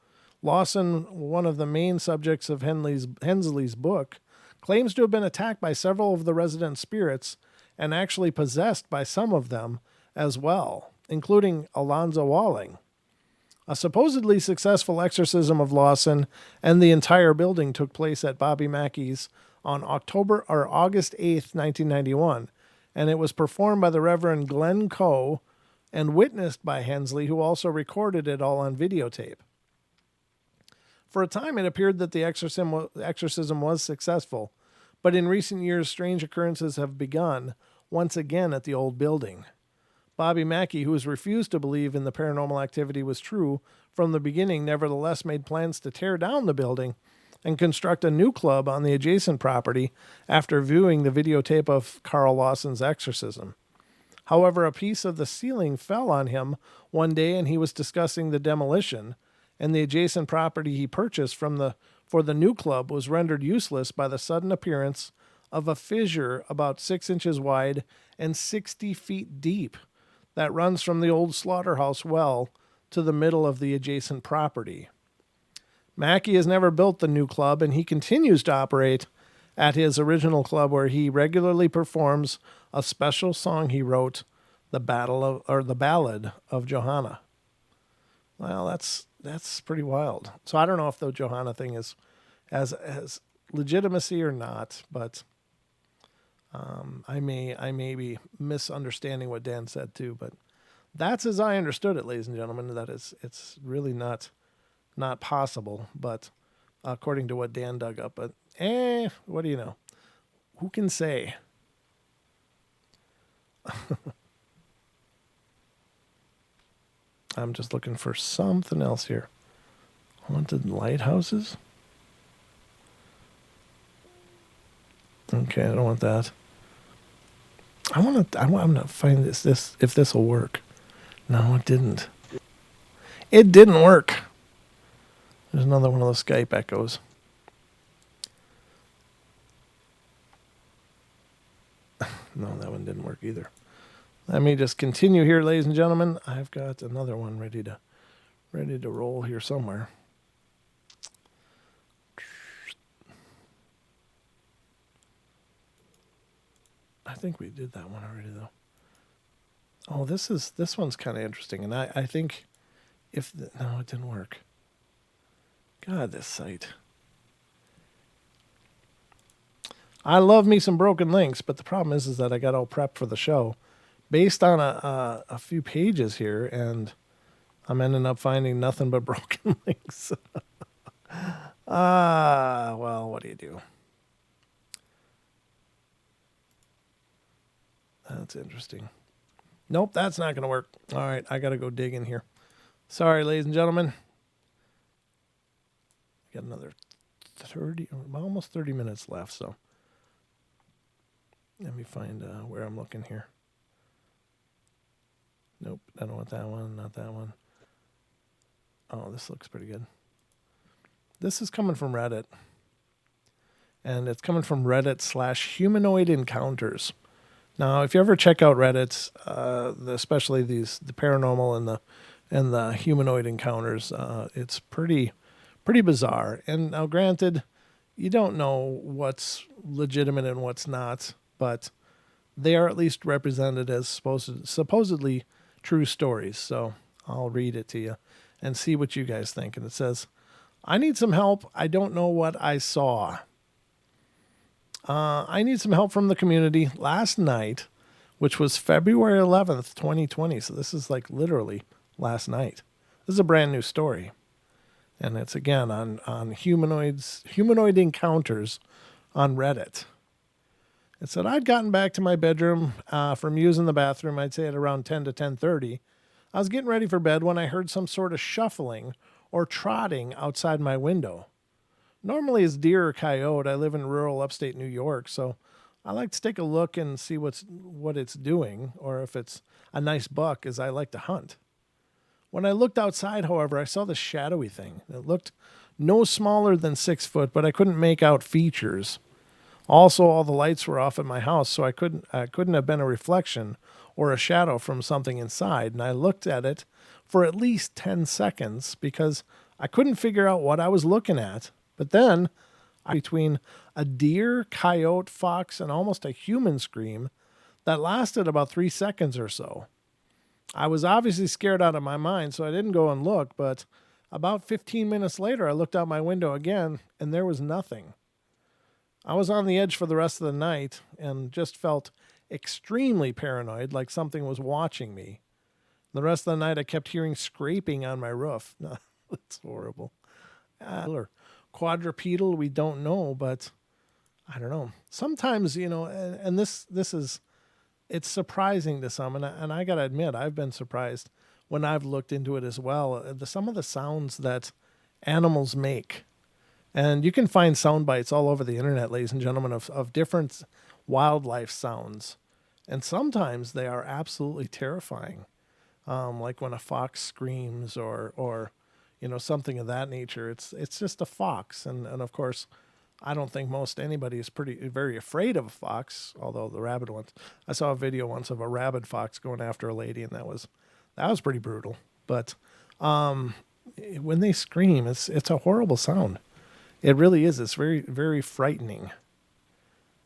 Lawson, one of the main subjects of Hensley's book, claims to have been attacked by several of the resident spirits and actually possessed by some of them as well, including Alonzo Walling. A supposedly successful exorcism of Lawson and the entire building took place at Bobby Mackey's on August 8th, 1991, and it was performed by the Reverend Glenn Coe and witnessed by Hensley, who also recorded it all on videotape. For a time, it appeared that the exorcism was successful, but in recent years, strange occurrences have begun once again at the old building. Bobby Mackey, who has refused to believe in the paranormal activity was true from the beginning, nevertheless made plans to tear down the building and construct a new club on the adjacent property after viewing the videotape of Carl Lawson's exorcism. However, a piece of the ceiling fell on him one day and he was discussing the demolition, and the adjacent property he purchased for the new club was rendered useless by the sudden appearance of a fissure about 6 inches wide and 60 feet deep that runs from the old slaughterhouse well to the middle of the adjacent property. Mackey has never built the new club, and he continues to operate at his original club, where he regularly performs a special song he wrote, the Ballad of Johanna. Well, that's pretty wild. So I don't know if the Johanna thing is as legitimacy or not, but I may be misunderstanding what Dan said too, but that's as I understood it, ladies and gentlemen. That it's really not possible, but according to what Dan dug up. But what do you know? Who can say? I'm just looking for something else here. Haunted lighthouses? Okay, I don't want that. I want to find this if this will work. No, it didn't. It didn't work. There's another one of those Skype echoes. No, that one didn't work either. Let me just continue here, ladies and gentlemen. I've got another one ready to roll here somewhere. I think we did that one already, though. Oh, this one's kind of interesting, and I think no, it didn't work. God, this site. I love me some broken links, but the problem is that I got all prepped for the show, based on a few pages here, and I'm ending up finding nothing but broken links. Well, what do you do? That's interesting. Nope, that's not going to work. All right, I got to go dig in here. Sorry, ladies and gentlemen. Got another 30, almost 30 minutes left, so let me find where I'm looking here. Nope, I don't want that one, not that one. Oh, this looks pretty good. This is coming from Reddit. And it's coming from Reddit/humanoid encounters. Now, if you ever check out Reddit, especially the paranormal and the humanoid encounters, it's pretty bizarre. And now, granted, you don't know what's legitimate and what's not, but they are at least represented as supposedly true stories. So I'll read it to you and see what you guys think. And it says, "I need some help. I don't know what I saw. I need some help from the community. Last night, which was February 11th, 2020. So this is like literally last night. This is a brand new story. And it's again on humanoid encounters on Reddit. It said, I'd gotten back to my bedroom from using the bathroom, I'd say at around 10 to 10:30. I was getting ready for bed when I heard some sort of shuffling or trotting outside my window. Normally it's deer or coyote. I live in rural upstate New York, so I like to take a look and see what it's doing, or if it's a nice buck, as I like to hunt. When I looked outside, however, I saw this shadowy thing. It looked no smaller than 6 foot, but I couldn't make out features. Also, all the lights were off at my house, so I couldn't have been a reflection or a shadow from something inside. And I looked at it for at least 10 seconds because I couldn't figure out what I was looking at. But then, between a deer, coyote, fox, and almost a human scream that lasted about 3 seconds or so. I was obviously scared out of my mind, so I didn't go and look, but about 15 minutes later, I looked out my window again, and there was nothing. I was on the edge for the rest of the night and just felt extremely paranoid, like something was watching me. The rest of the night, I kept hearing scraping on my roof. That's horrible. Or quadrupedal, we don't know, but I don't know. Sometimes, and this is, it's surprising to some, and I got to admit, I've been surprised when I've looked into it as well. Some of the sounds that animals make. And you can find sound bites all over the internet, ladies and gentlemen, of different wildlife sounds. And sometimes they are absolutely terrifying. Like when a fox screams or something of that nature. It's just a fox. And of course, I don't think anybody is very afraid of a fox, although the rabid ones. I saw a video once of a rabid fox going after a lady, and that was pretty brutal. But when they scream, it's a horrible sound. It really is. It's very, very frightening.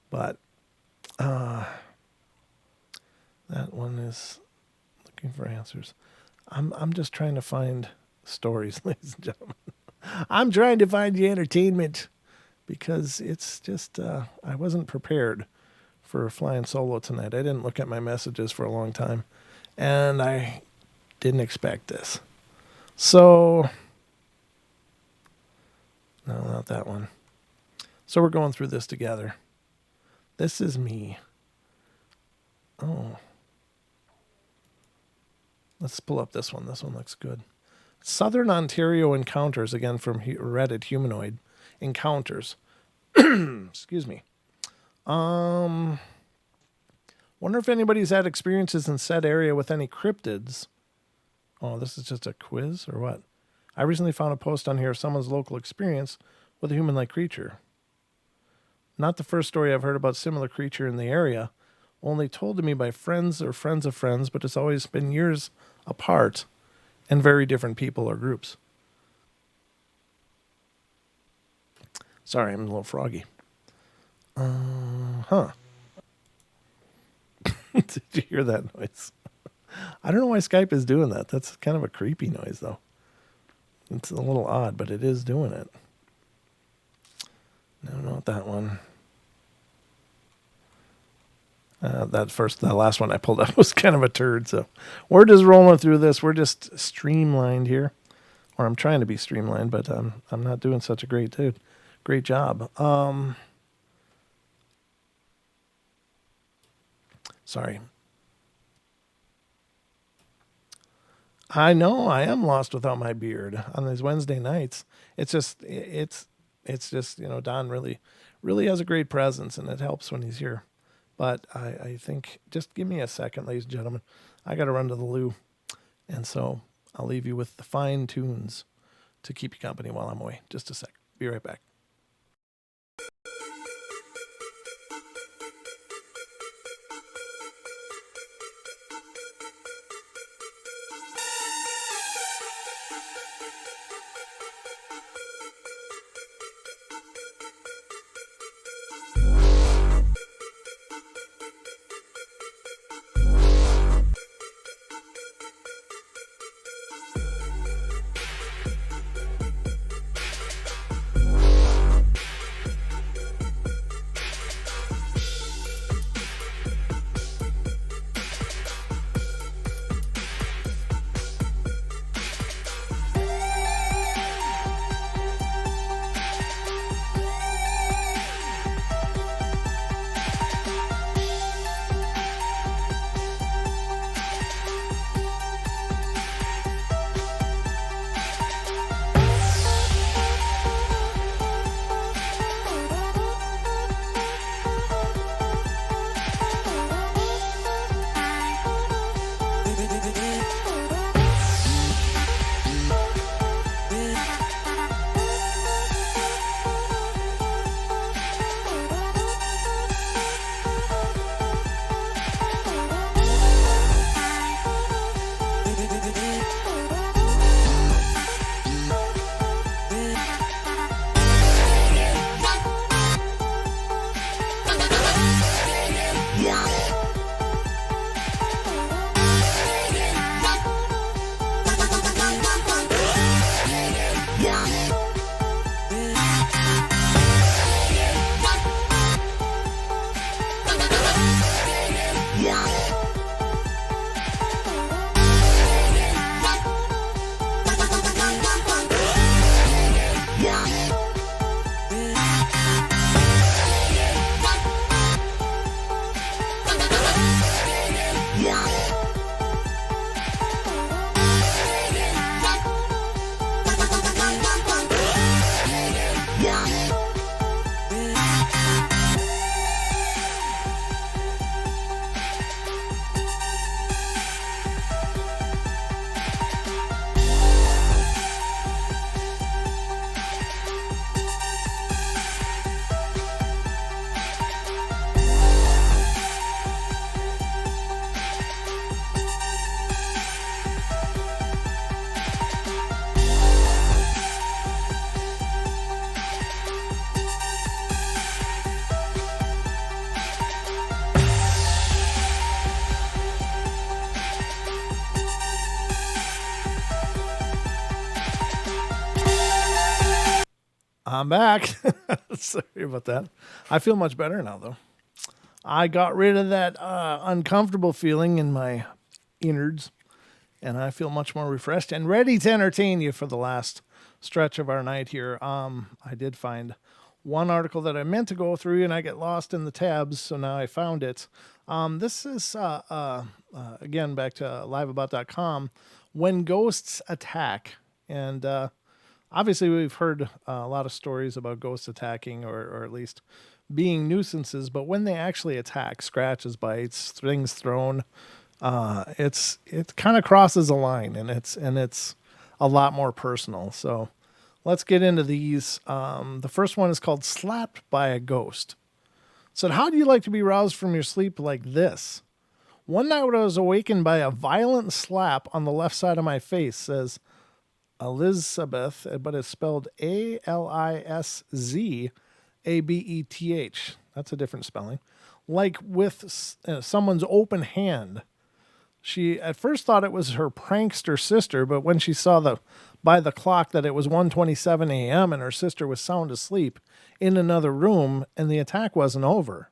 But that one is looking for answers. I'm just trying to find stories, ladies and gentlemen. I'm trying to find you entertainment because it's just I wasn't prepared for flying solo tonight. I didn't look at my messages for a long time, and I didn't expect this. So, no, not that one. So we're going through this together. This is me. Oh. Let's pull up this one. This one looks good. Southern Ontario encounters, again from Reddit humanoid encounters. Excuse me. Wonder if anybody's had experiences in said area with any cryptids. Oh, this is just a quiz or what? I recently found a post on here of someone's local experience with a human-like creature. Not the first story I've heard about similar creature in the area, only told to me by friends or friends of friends, but it's always been years apart and very different people or groups. Sorry, I'm a little froggy. Did you hear that noise? I don't know why Skype is doing that. That's kind of a creepy noise, though. It's a little odd, but it is doing it. No, not that one. The last one I pulled up was kind of a turd. So we're just rolling through this. We're just streamlined here, or I'm trying to be streamlined, but I'm not doing such a great job. Sorry. I know I am lost without my beard on these Wednesday nights. It's just, Don really has a great presence, and it helps when he's here. But I think just give me a second, ladies and gentlemen. I got to run to the loo, and so I'll leave you with the fine tunes to keep you company while I'm away. Just a sec. Be right back. I'm back. Sorry about that. I feel much better now, though. I got rid of that uncomfortable feeling in my innards, and I feel much more refreshed and ready to entertain you for the last stretch of our night here. I did find one article that I meant to go through, and I get lost in the tabs, so now I found it. This is, again, back to liveabout.com, When Ghosts Attack. And obviously, we've heard a lot of stories about ghosts attacking, or at least being nuisances. But when they actually attack, scratches, bites, things thrown, it kind of crosses a line, and it's a lot more personal. So let's get into these. The first one is called "Slapped by a Ghost." So, how do you like to be roused from your sleep like this? One night, I was awakened by a violent slap on the left side of my face. Says Elizabeth, but it's spelled Alizabeth. That's a different spelling. Like with someone's open hand. She at first thought it was her prankster sister, but when she saw by the clock that it was 1:27 a.m. and her sister was sound asleep in another room and the attack wasn't over.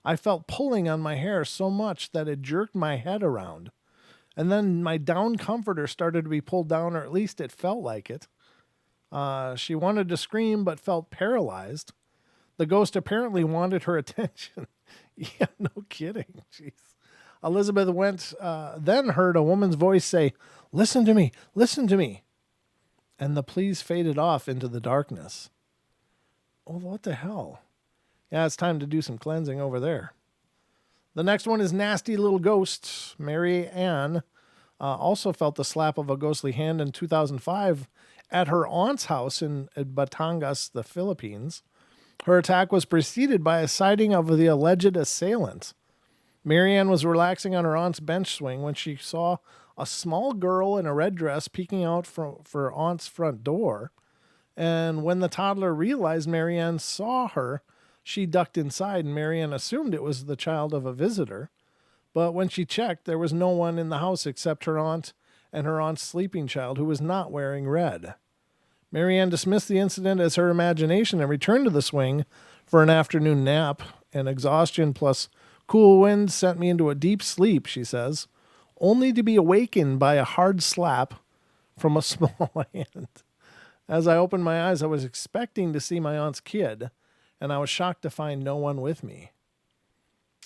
I felt pulling on my hair so much that it jerked my head around. And then my down comforter started to be pulled down, or at least it felt like it. She wanted to scream but felt paralyzed. The ghost apparently wanted her attention. Yeah, no kidding. Jeez. Elizabeth then heard a woman's voice say, "Listen to me, listen to me." And the pleas faded off into the darkness. Oh, what the hell? Yeah, it's time to do some cleansing over there. The next one is Nasty Little Ghosts. Mary Ann also felt the slap of a ghostly hand in 2005 at her aunt's house in Batangas, the Philippines. Her attack was preceded by a sighting of the alleged assailant. Mary Ann was relaxing on her aunt's bench swing when she saw a small girl in a red dress peeking out for her aunt's front door. And when the toddler realized Mary Ann saw her, she ducked inside, and Mary Ann assumed it was the child of a visitor. But when she checked, there was no one in the house except her aunt and her aunt's sleeping child, who was not wearing red. Mary Ann dismissed the incident as her imagination and returned to the swing for an afternoon nap. And exhaustion plus cool wind sent me into a deep sleep, she says, only to be awakened by a hard slap from a small hand. As I opened my eyes, I was expecting to see my aunt's kid, and I was shocked to find no one with me.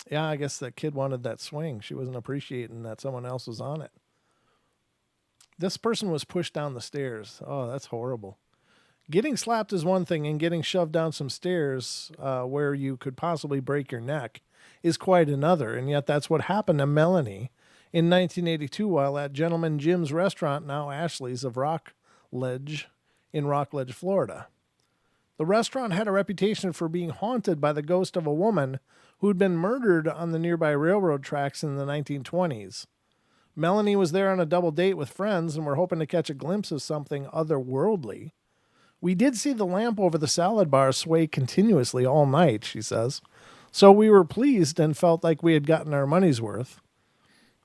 Yeah, I guess that kid wanted that swing. She wasn't appreciating that someone else was on it. This person was pushed down the stairs. Oh, that's horrible. Getting slapped is one thing, and getting shoved down some stairs where you could possibly break your neck is quite another. And yet that's what happened to Melanie in 1982 while at Gentleman Jim's restaurant, now Ashley's, of Rockledge, in Rockledge, Florida. The restaurant had a reputation for being haunted by the ghost of a woman who had been murdered on the nearby railroad tracks in the 1920s. Melanie was there on a double date with friends and were hoping to catch a glimpse of something otherworldly. We did see the lamp over the salad bar sway continuously all night, she says, so we were pleased and felt like we had gotten our money's worth.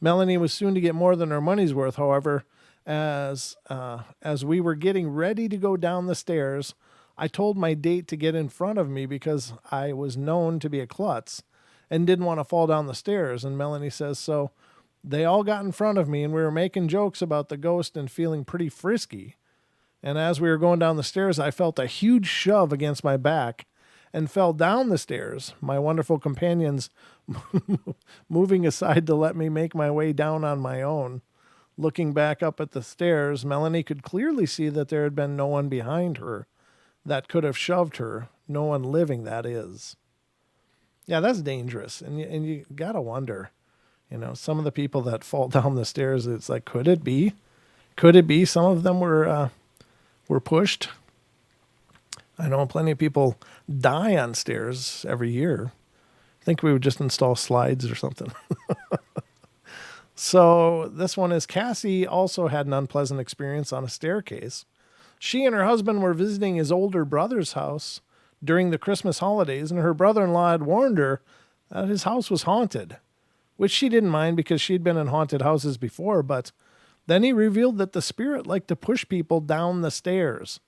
Melanie was soon to get more than her money's worth, however, as we were getting ready to go down the stairs. I told my date to get in front of me because I was known to be a klutz and didn't want to fall down the stairs. And Melanie says, so they all got in front of me and we were making jokes about the ghost and feeling pretty frisky. And as we were going down the stairs, I felt a huge shove against my back and fell down the stairs, my wonderful companions moving aside to let me make my way down on my own. Looking back up at the stairs, Melanie could clearly see that there had been no one behind her that could have shoved her, no one living, that is. Yeah, that's dangerous. And you got to wonder, some of the people that fall down the stairs, it's like, could it be? Could it be some of them were pushed? I know plenty of people die on stairs every year. I think we would just install slides or something. So this one is Cassie also had an unpleasant experience on a staircase. She and her husband were visiting his older brother's house during the Christmas holidays, and her brother-in-law had warned her that his house was haunted, which she didn't mind because she'd been in haunted houses before, but then he revealed that the spirit liked to push people down the stairs.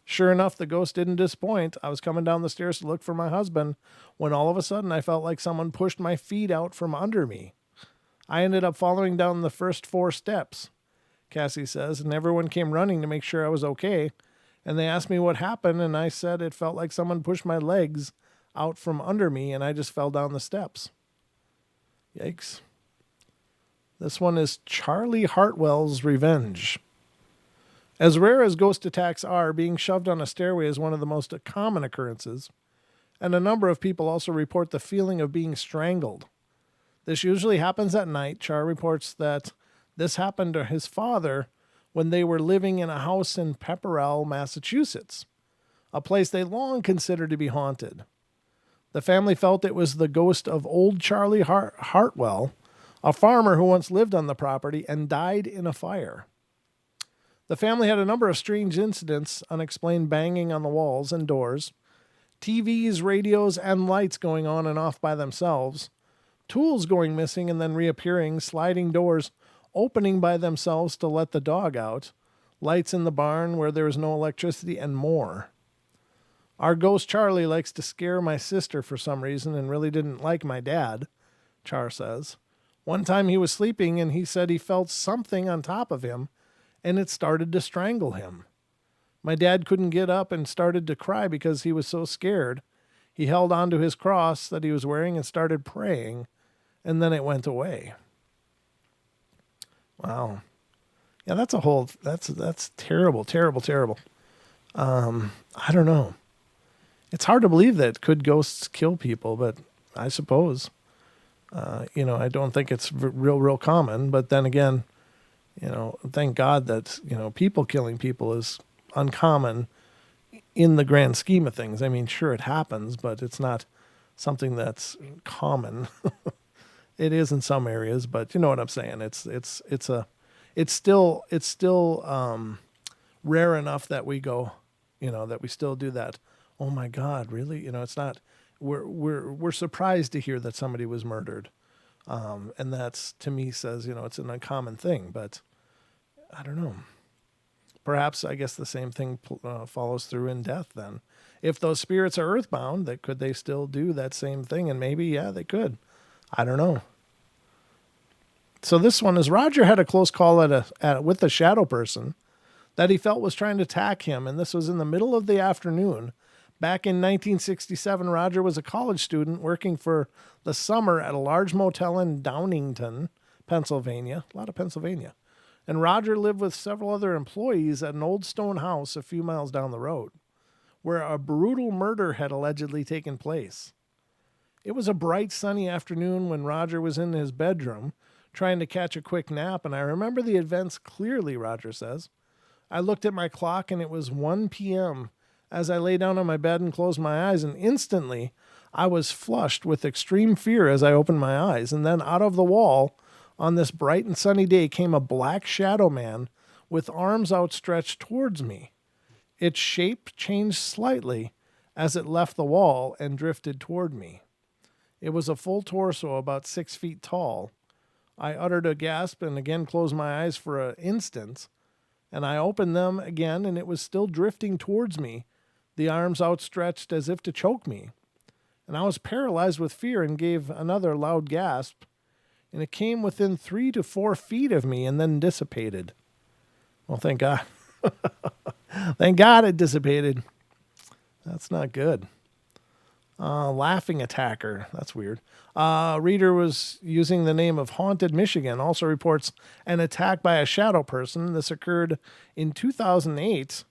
Sure enough, the ghost didn't disappoint. I was coming down the stairs to look for my husband when all of a sudden I felt like someone pushed my feet out from under me. I ended up following down the first 4 steps, Cassie says, and everyone came running to make sure I was okay. And they asked me what happened, and I said it felt like someone pushed my legs out from under me, and I just fell down the steps. Yikes. This one is Charlie Hartwell's Revenge. As rare as ghost attacks are, being shoved on a stairway is one of the most common occurrences, and a number of people also report the feeling of being strangled. This usually happens at night. Char reports that this happened to his father when they were living in a house in Pepperell, Massachusetts, a place they long considered to be haunted. The family felt it was the ghost of old Charlie Hartwell, a farmer who once lived on the property and died in a fire. The family had a number of strange incidents, unexplained banging on the walls and doors, TVs, radios, and lights going on and off by themselves, tools going missing and then reappearing, sliding doors opening by themselves to let the dog out, lights in the barn where there was no electricity, and more. Our ghost Charlie likes to scare my sister for some reason and really didn't like my dad, Char says. One time he was sleeping and he said he felt something on top of him and it started to strangle him. My dad couldn't get up and started to cry because he was so scared. He held onto his cross that he was wearing and started praying, and then it went away. Wow. Yeah, that's terrible, terrible, terrible. I don't know. It's hard to believe that could ghosts kill people, but I suppose. I don't think it's real common, but then again, thank God that, people killing people is uncommon in the grand scheme of things. I mean, sure it happens, but it's not something that's common. It is in some areas, but you know what I'm saying. It's still rare enough that we go, that we still do that. Oh my God, really? It's not. We're surprised to hear that somebody was murdered, and that's to me says it's an uncommon thing. But I don't know. Perhaps I guess the same thing follows through in death. Then, if those spirits are earthbound, could they still do that same thing? And maybe they could. I don't know. So this one is Roger had a close call with a shadow person that he felt was trying to attack him, and this was in the middle of the afternoon. Back in 1967, Roger was a college student working for the summer at a large motel in Downingtown, Pennsylvania. A lot of Pennsylvania. And Roger lived with several other employees at an old stone house a few miles down the road, where a brutal murder had allegedly taken place. It was a bright, sunny afternoon when Roger was in his bedroom trying to catch a quick nap, and I remember the events clearly, Roger says. I looked at my clock, and it was 1 p.m. as I lay down on my bed and closed my eyes, and instantly I was flushed with extreme fear as I opened my eyes. And then out of the wall on this bright and sunny day came a black shadow man with arms outstretched towards me. Its shape changed slightly as it left the wall and drifted toward me. It was a full torso, about 6 feet tall. I uttered a gasp and again closed my eyes for an instant, and I opened them again, and it was still drifting towards me, the arms outstretched as if to choke me. And I was paralyzed with fear and gave another loud gasp, and it came within 3 to 4 feet of me and then dissipated. Well, thank God. Thank God it dissipated. That's not good. Laughing attacker. That's weird. Reader was using the name of Haunted Michigan. Also reports an attack by a shadow person. This occurred in 2008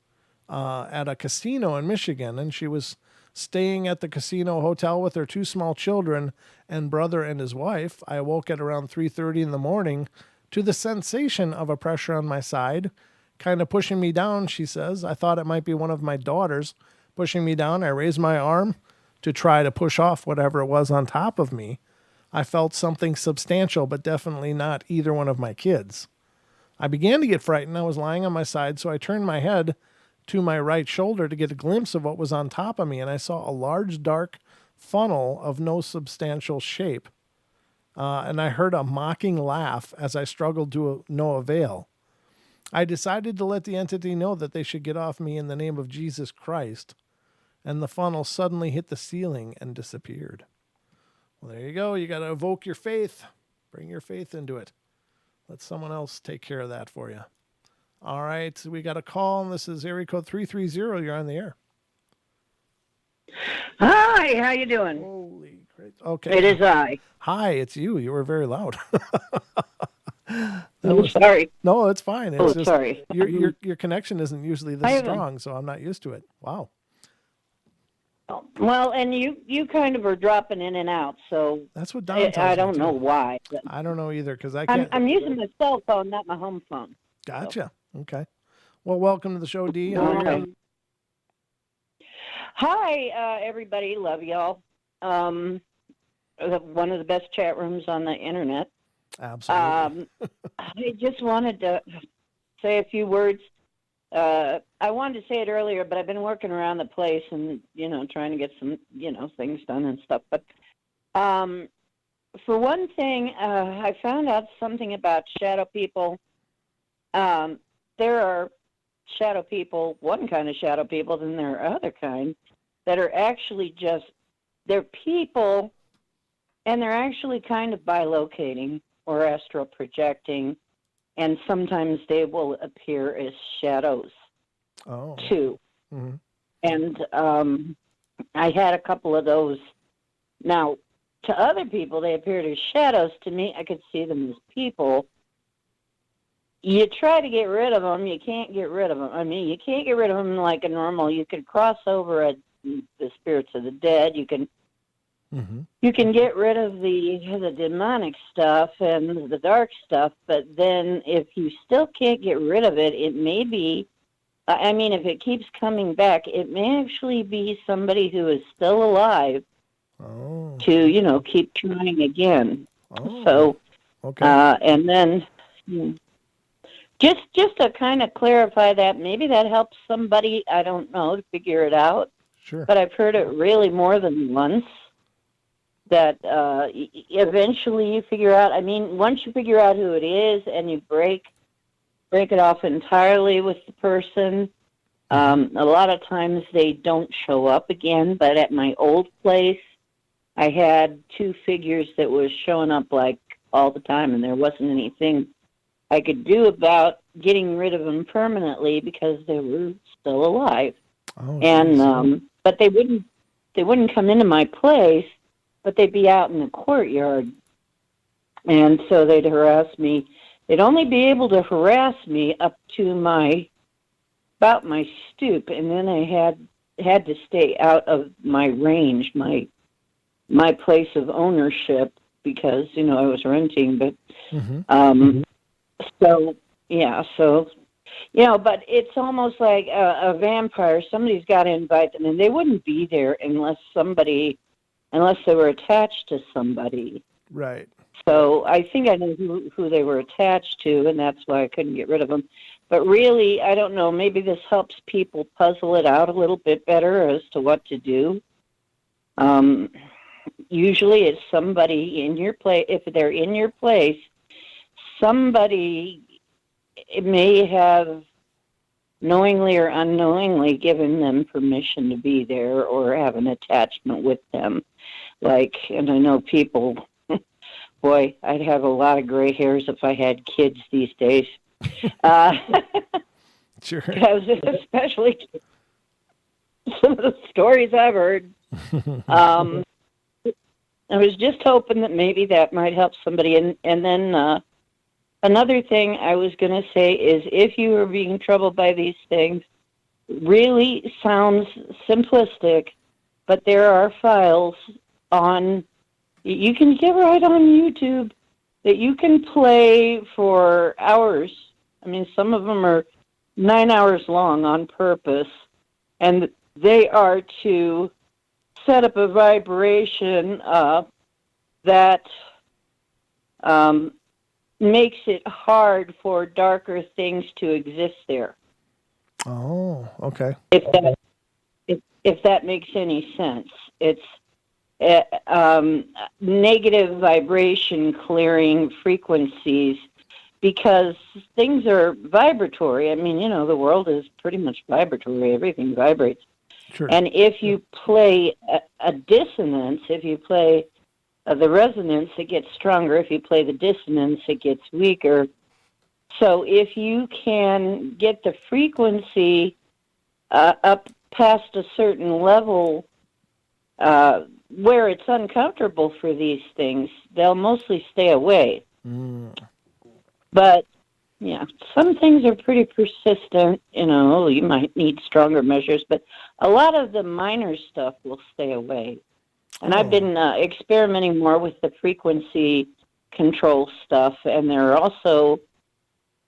at a casino in Michigan, and she was staying at the casino hotel with her 2 small children and brother and his wife. I awoke at around 3:30 in the morning to the sensation of a pressure on my side, kind of pushing me down, she says. I thought it might be one of my daughters pushing me down. I raised my arm to try to push off whatever it was on top of me. I felt something substantial, but definitely not either one of my kids. I began to get frightened. I was lying on my side, so I turned my head to my right shoulder to get a glimpse of what was on top of me, and I saw a large, dark funnel of no substantial shape. And I heard a mocking laugh as I struggled to no avail. I decided to let the entity know that they should get off me in the name of Jesus Christ, and the funnel suddenly hit the ceiling and disappeared. Well, there you go. You got to evoke your faith. Bring your faith into it. Let someone else take care of that for you. All right, we got a call, and this is area code 330. You're on the air. Hi, how you doing? Holy great. Okay. It is I. Hi, it's you. You were very loud. Sorry. No, it's fine. It's just, sorry. Your connection isn't usually this strong, so I'm not used to it. Wow. Well, and you kind of are dropping in and out, so that's what Don tells me. I don't know why. I don't know either because I can't. I'm using my cell phone, not my home phone. Gotcha. So. Okay. Well, welcome to the show, Dee. How are you? Hi, everybody. Love y'all. One of the best chat rooms on the internet. Absolutely. I just wanted to say a few words. I wanted to say it earlier, but I've been working around the place and, trying to get some, things done and stuff. But for one thing, I found out something about shadow people. There are shadow people, one kind of shadow people, then there are other kinds. that are actually they're people, and they're actually kind of bilocating or astral projecting, and sometimes they will appear as shadows too. Mm-hmm. And I had a couple of those. Now, to other people, they appeared as shadows. To me, I could see them as people. You try to get rid of them, you can't get rid of them. I mean, you can't get rid of them like a normal. You could cross over the spirits of the dead. You can get rid of the demonic stuff and the dark stuff, but then if you still can't get rid of it, it may be, I mean, if it keeps coming back, it may actually be somebody who is still alive to, keep trying again. So, and then just to kind of clarify that, maybe that helps somebody, I don't know, to figure it out. Sure. But I've heard it really more than once, that eventually you figure out, I mean, once you figure out who it is and you break it off entirely with the person, a lot of times they don't show up again. But at my old place, I had 2 figures that was showing up like all the time, and there wasn't anything I could do about getting rid of them permanently because they were still alive. But they wouldn't come into my place, but they'd be out in the courtyard. And so they'd harass me. They'd only be able to harass me up to about my stoop, and then I had to stay out of my range, my place of ownership, because I was renting. But but it's almost like a vampire. Somebody's got to invite them, and they wouldn't be there unless they were attached to somebody. Right. So I think I knew who they were attached to, and that's why I couldn't get rid of them. But really, I don't know, maybe this helps people puzzle it out a little bit better as to what to do. Usually it's somebody in your place. If they're in your place, somebody may have knowingly or unknowingly given them permission to be there or have an attachment with them. And I know people, boy, I'd have a lot of gray hairs if I had kids these days. Sure. Especially some of the stories I've heard. I was just hoping that maybe that might help somebody. And then another thing I was going to say is, if you are being troubled by these things, really sounds simplistic, but there are files you can get right on YouTube that you can play for hours. I mean, some of them are 9 hours long on purpose, and they are to set up a vibration that makes it hard for darker things to exist there. Oh, okay. If that makes any sense. It's negative vibration clearing frequencies, because things are vibratory. I mean, the world is pretty much vibratory. Everything vibrates. Sure. And if you play a dissonance, if you play the resonance, it gets stronger. If you play the dissonance, it gets weaker. So if you can get the frequency up past a certain level where it's uncomfortable for these things, they'll mostly stay away. But, some things are pretty persistent. You might need stronger measures, but a lot of the minor stuff will stay away. And I've been experimenting more with the frequency control stuff, and there are also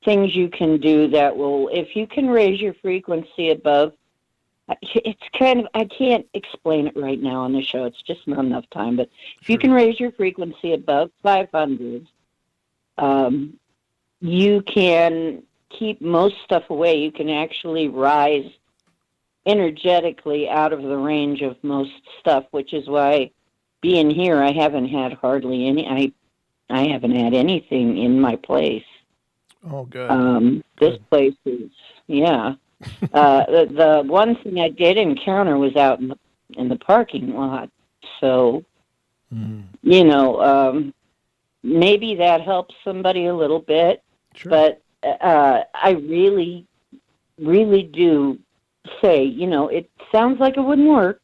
things you can do that will, if you can raise your frequency above, it's kind of, I can't explain it right now on the show. It's just not enough time. But if you can raise your frequency above 500, you can keep most stuff away. You can actually rise energetically out of the range of most stuff, which is why being here, I haven't had hardly any. I haven't had anything in my place. Oh, good. This place is, the one thing I did encounter was out in the parking lot. So, Mm. Maybe that helps somebody a little bit. Sure. But I really, really do say, it sounds like it wouldn't work,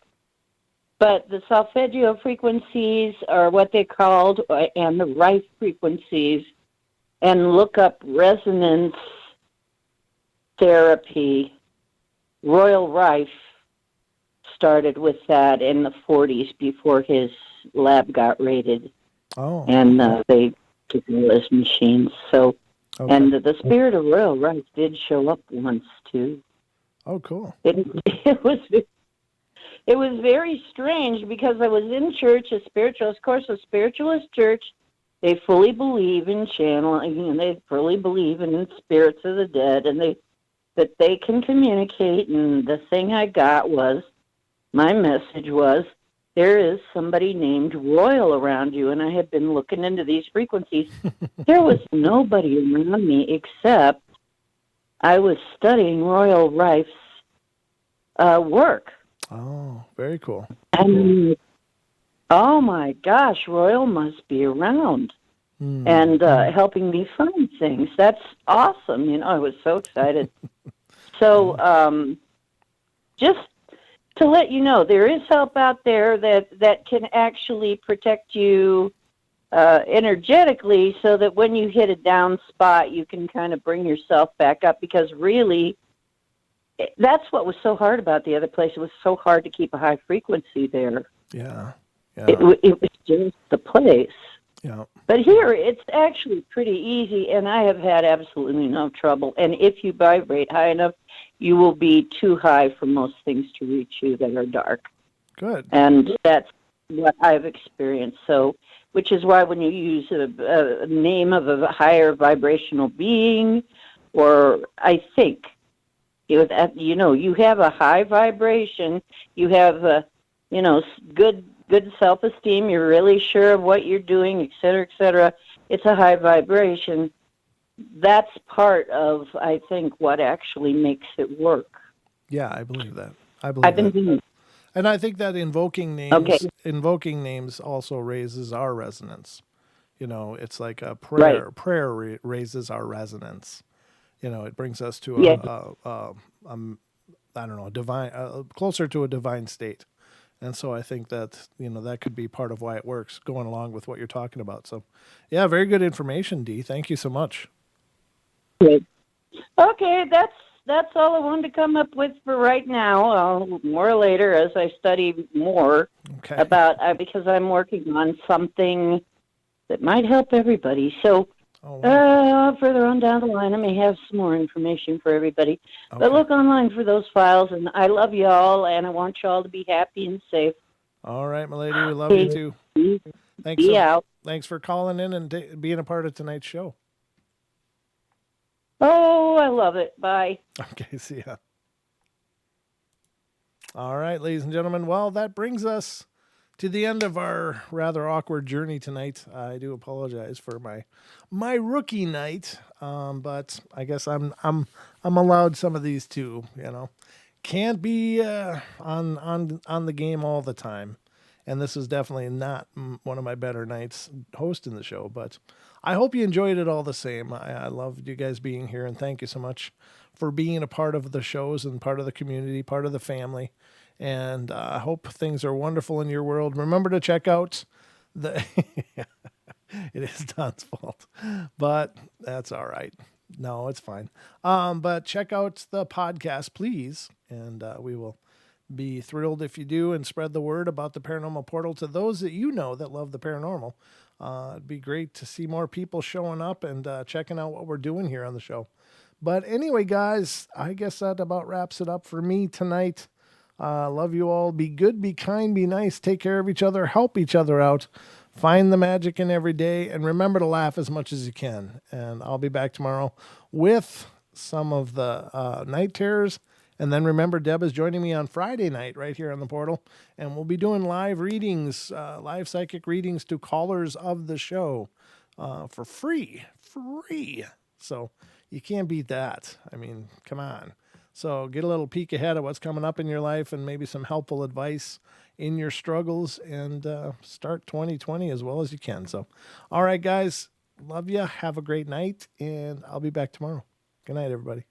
but the solfeggio frequencies are what they called, and the Rife frequencies, and look up resonance therapy. Royal Rife started with that in the 40s before his lab got raided, Oh. and they took all his machines. So, Okay. and the spirit of Royal Rife did show up once too. Oh, cool. It was very strange because I was in church, a spiritualist church. They fully believe in channeling, and they fully believe in spirits of the dead, and that they can communicate. And the thing I got was, my message was, there is somebody named Royal around you. And I had been looking into these frequencies. There was nobody around me except I was studying Royal Rife's work. Oh, very cool. And oh my gosh, Royal must be around and helping me find things. That's awesome. I was so excited. So just to let you know, there is help out there that can actually protect you energetically, so that when you hit a down spot, you can kind of bring yourself back up, because really, that's what was so hard about the other place. It was so hard to keep a high frequency there. Yeah. It was just the place. Yeah. But here, it's actually pretty easy, and I have had absolutely no trouble. And if you vibrate high enough, you will be too high for most things to reach you that are dark. Good. And that's what I've experienced. So, which is why when you use a name of a higher vibrational being, or I think, you have a high vibration, you have good self-esteem, you're really sure of what you're doing, et cetera, it's a high vibration. That's part of, I think, what actually makes it work. Yeah, I believe that. I've been doing. And I think that invoking names also raises our resonance. It's like a prayer. Right. Prayer raises our resonance. It brings us to I don't know, a divine, closer to a divine state. And so I think that, that could be part of why it works, going along with what you're talking about. So, yeah, very good information, Dee. Thank you so much. Good. Okay, that's all I wanted to come up with for right now. More later as I study more about, because I'm working on something that might help everybody. So further on down the line, I may have some more information for everybody. Okay. But look online for those files, and I love y'all, and I want y'all to be happy and safe. All right, my lady, we love you too. Thanks for calling in and being a part of tonight's show. Oh, I love it. Bye. Okay, see ya. All right, ladies and gentlemen. Well, that brings us to the end of our rather awkward journey tonight. I do apologize for my rookie night, but I guess I'm allowed some of these too. Can't be on the game all the time, and this is definitely not one of my better nights hosting the show. But I hope you enjoyed it all the same. I loved you guys being here, and thank you so much for being a part of the shows and part of the community, part of the family. And I hope things are wonderful in your world. Remember to check out it is Don's fault, but that's all right. No, it's fine. But check out the podcast, please. And we will be thrilled if you do, and spread the word about the Paranormal Portal to those that that love the paranormal. It'd be great to see more people showing up and checking out what we're doing here on the show. But anyway, guys, I guess that about wraps it up for me tonight. Love you all. Be good, be kind, be nice. Take care of each other. Help each other out. Find the magic in every day. And remember to laugh as much as you can. And I'll be back tomorrow with some of the night terrors. And then remember, Deb is joining me on Friday night right here on the portal. And we'll be doing live readings, live psychic readings to callers of the show for free. So you can't beat that. I mean, come on. So get a little peek ahead of what's coming up in your life and maybe some helpful advice in your struggles, and start 2020 as well as you can. So, all right, guys, love you. Have a great night, and I'll be back tomorrow. Good night, everybody.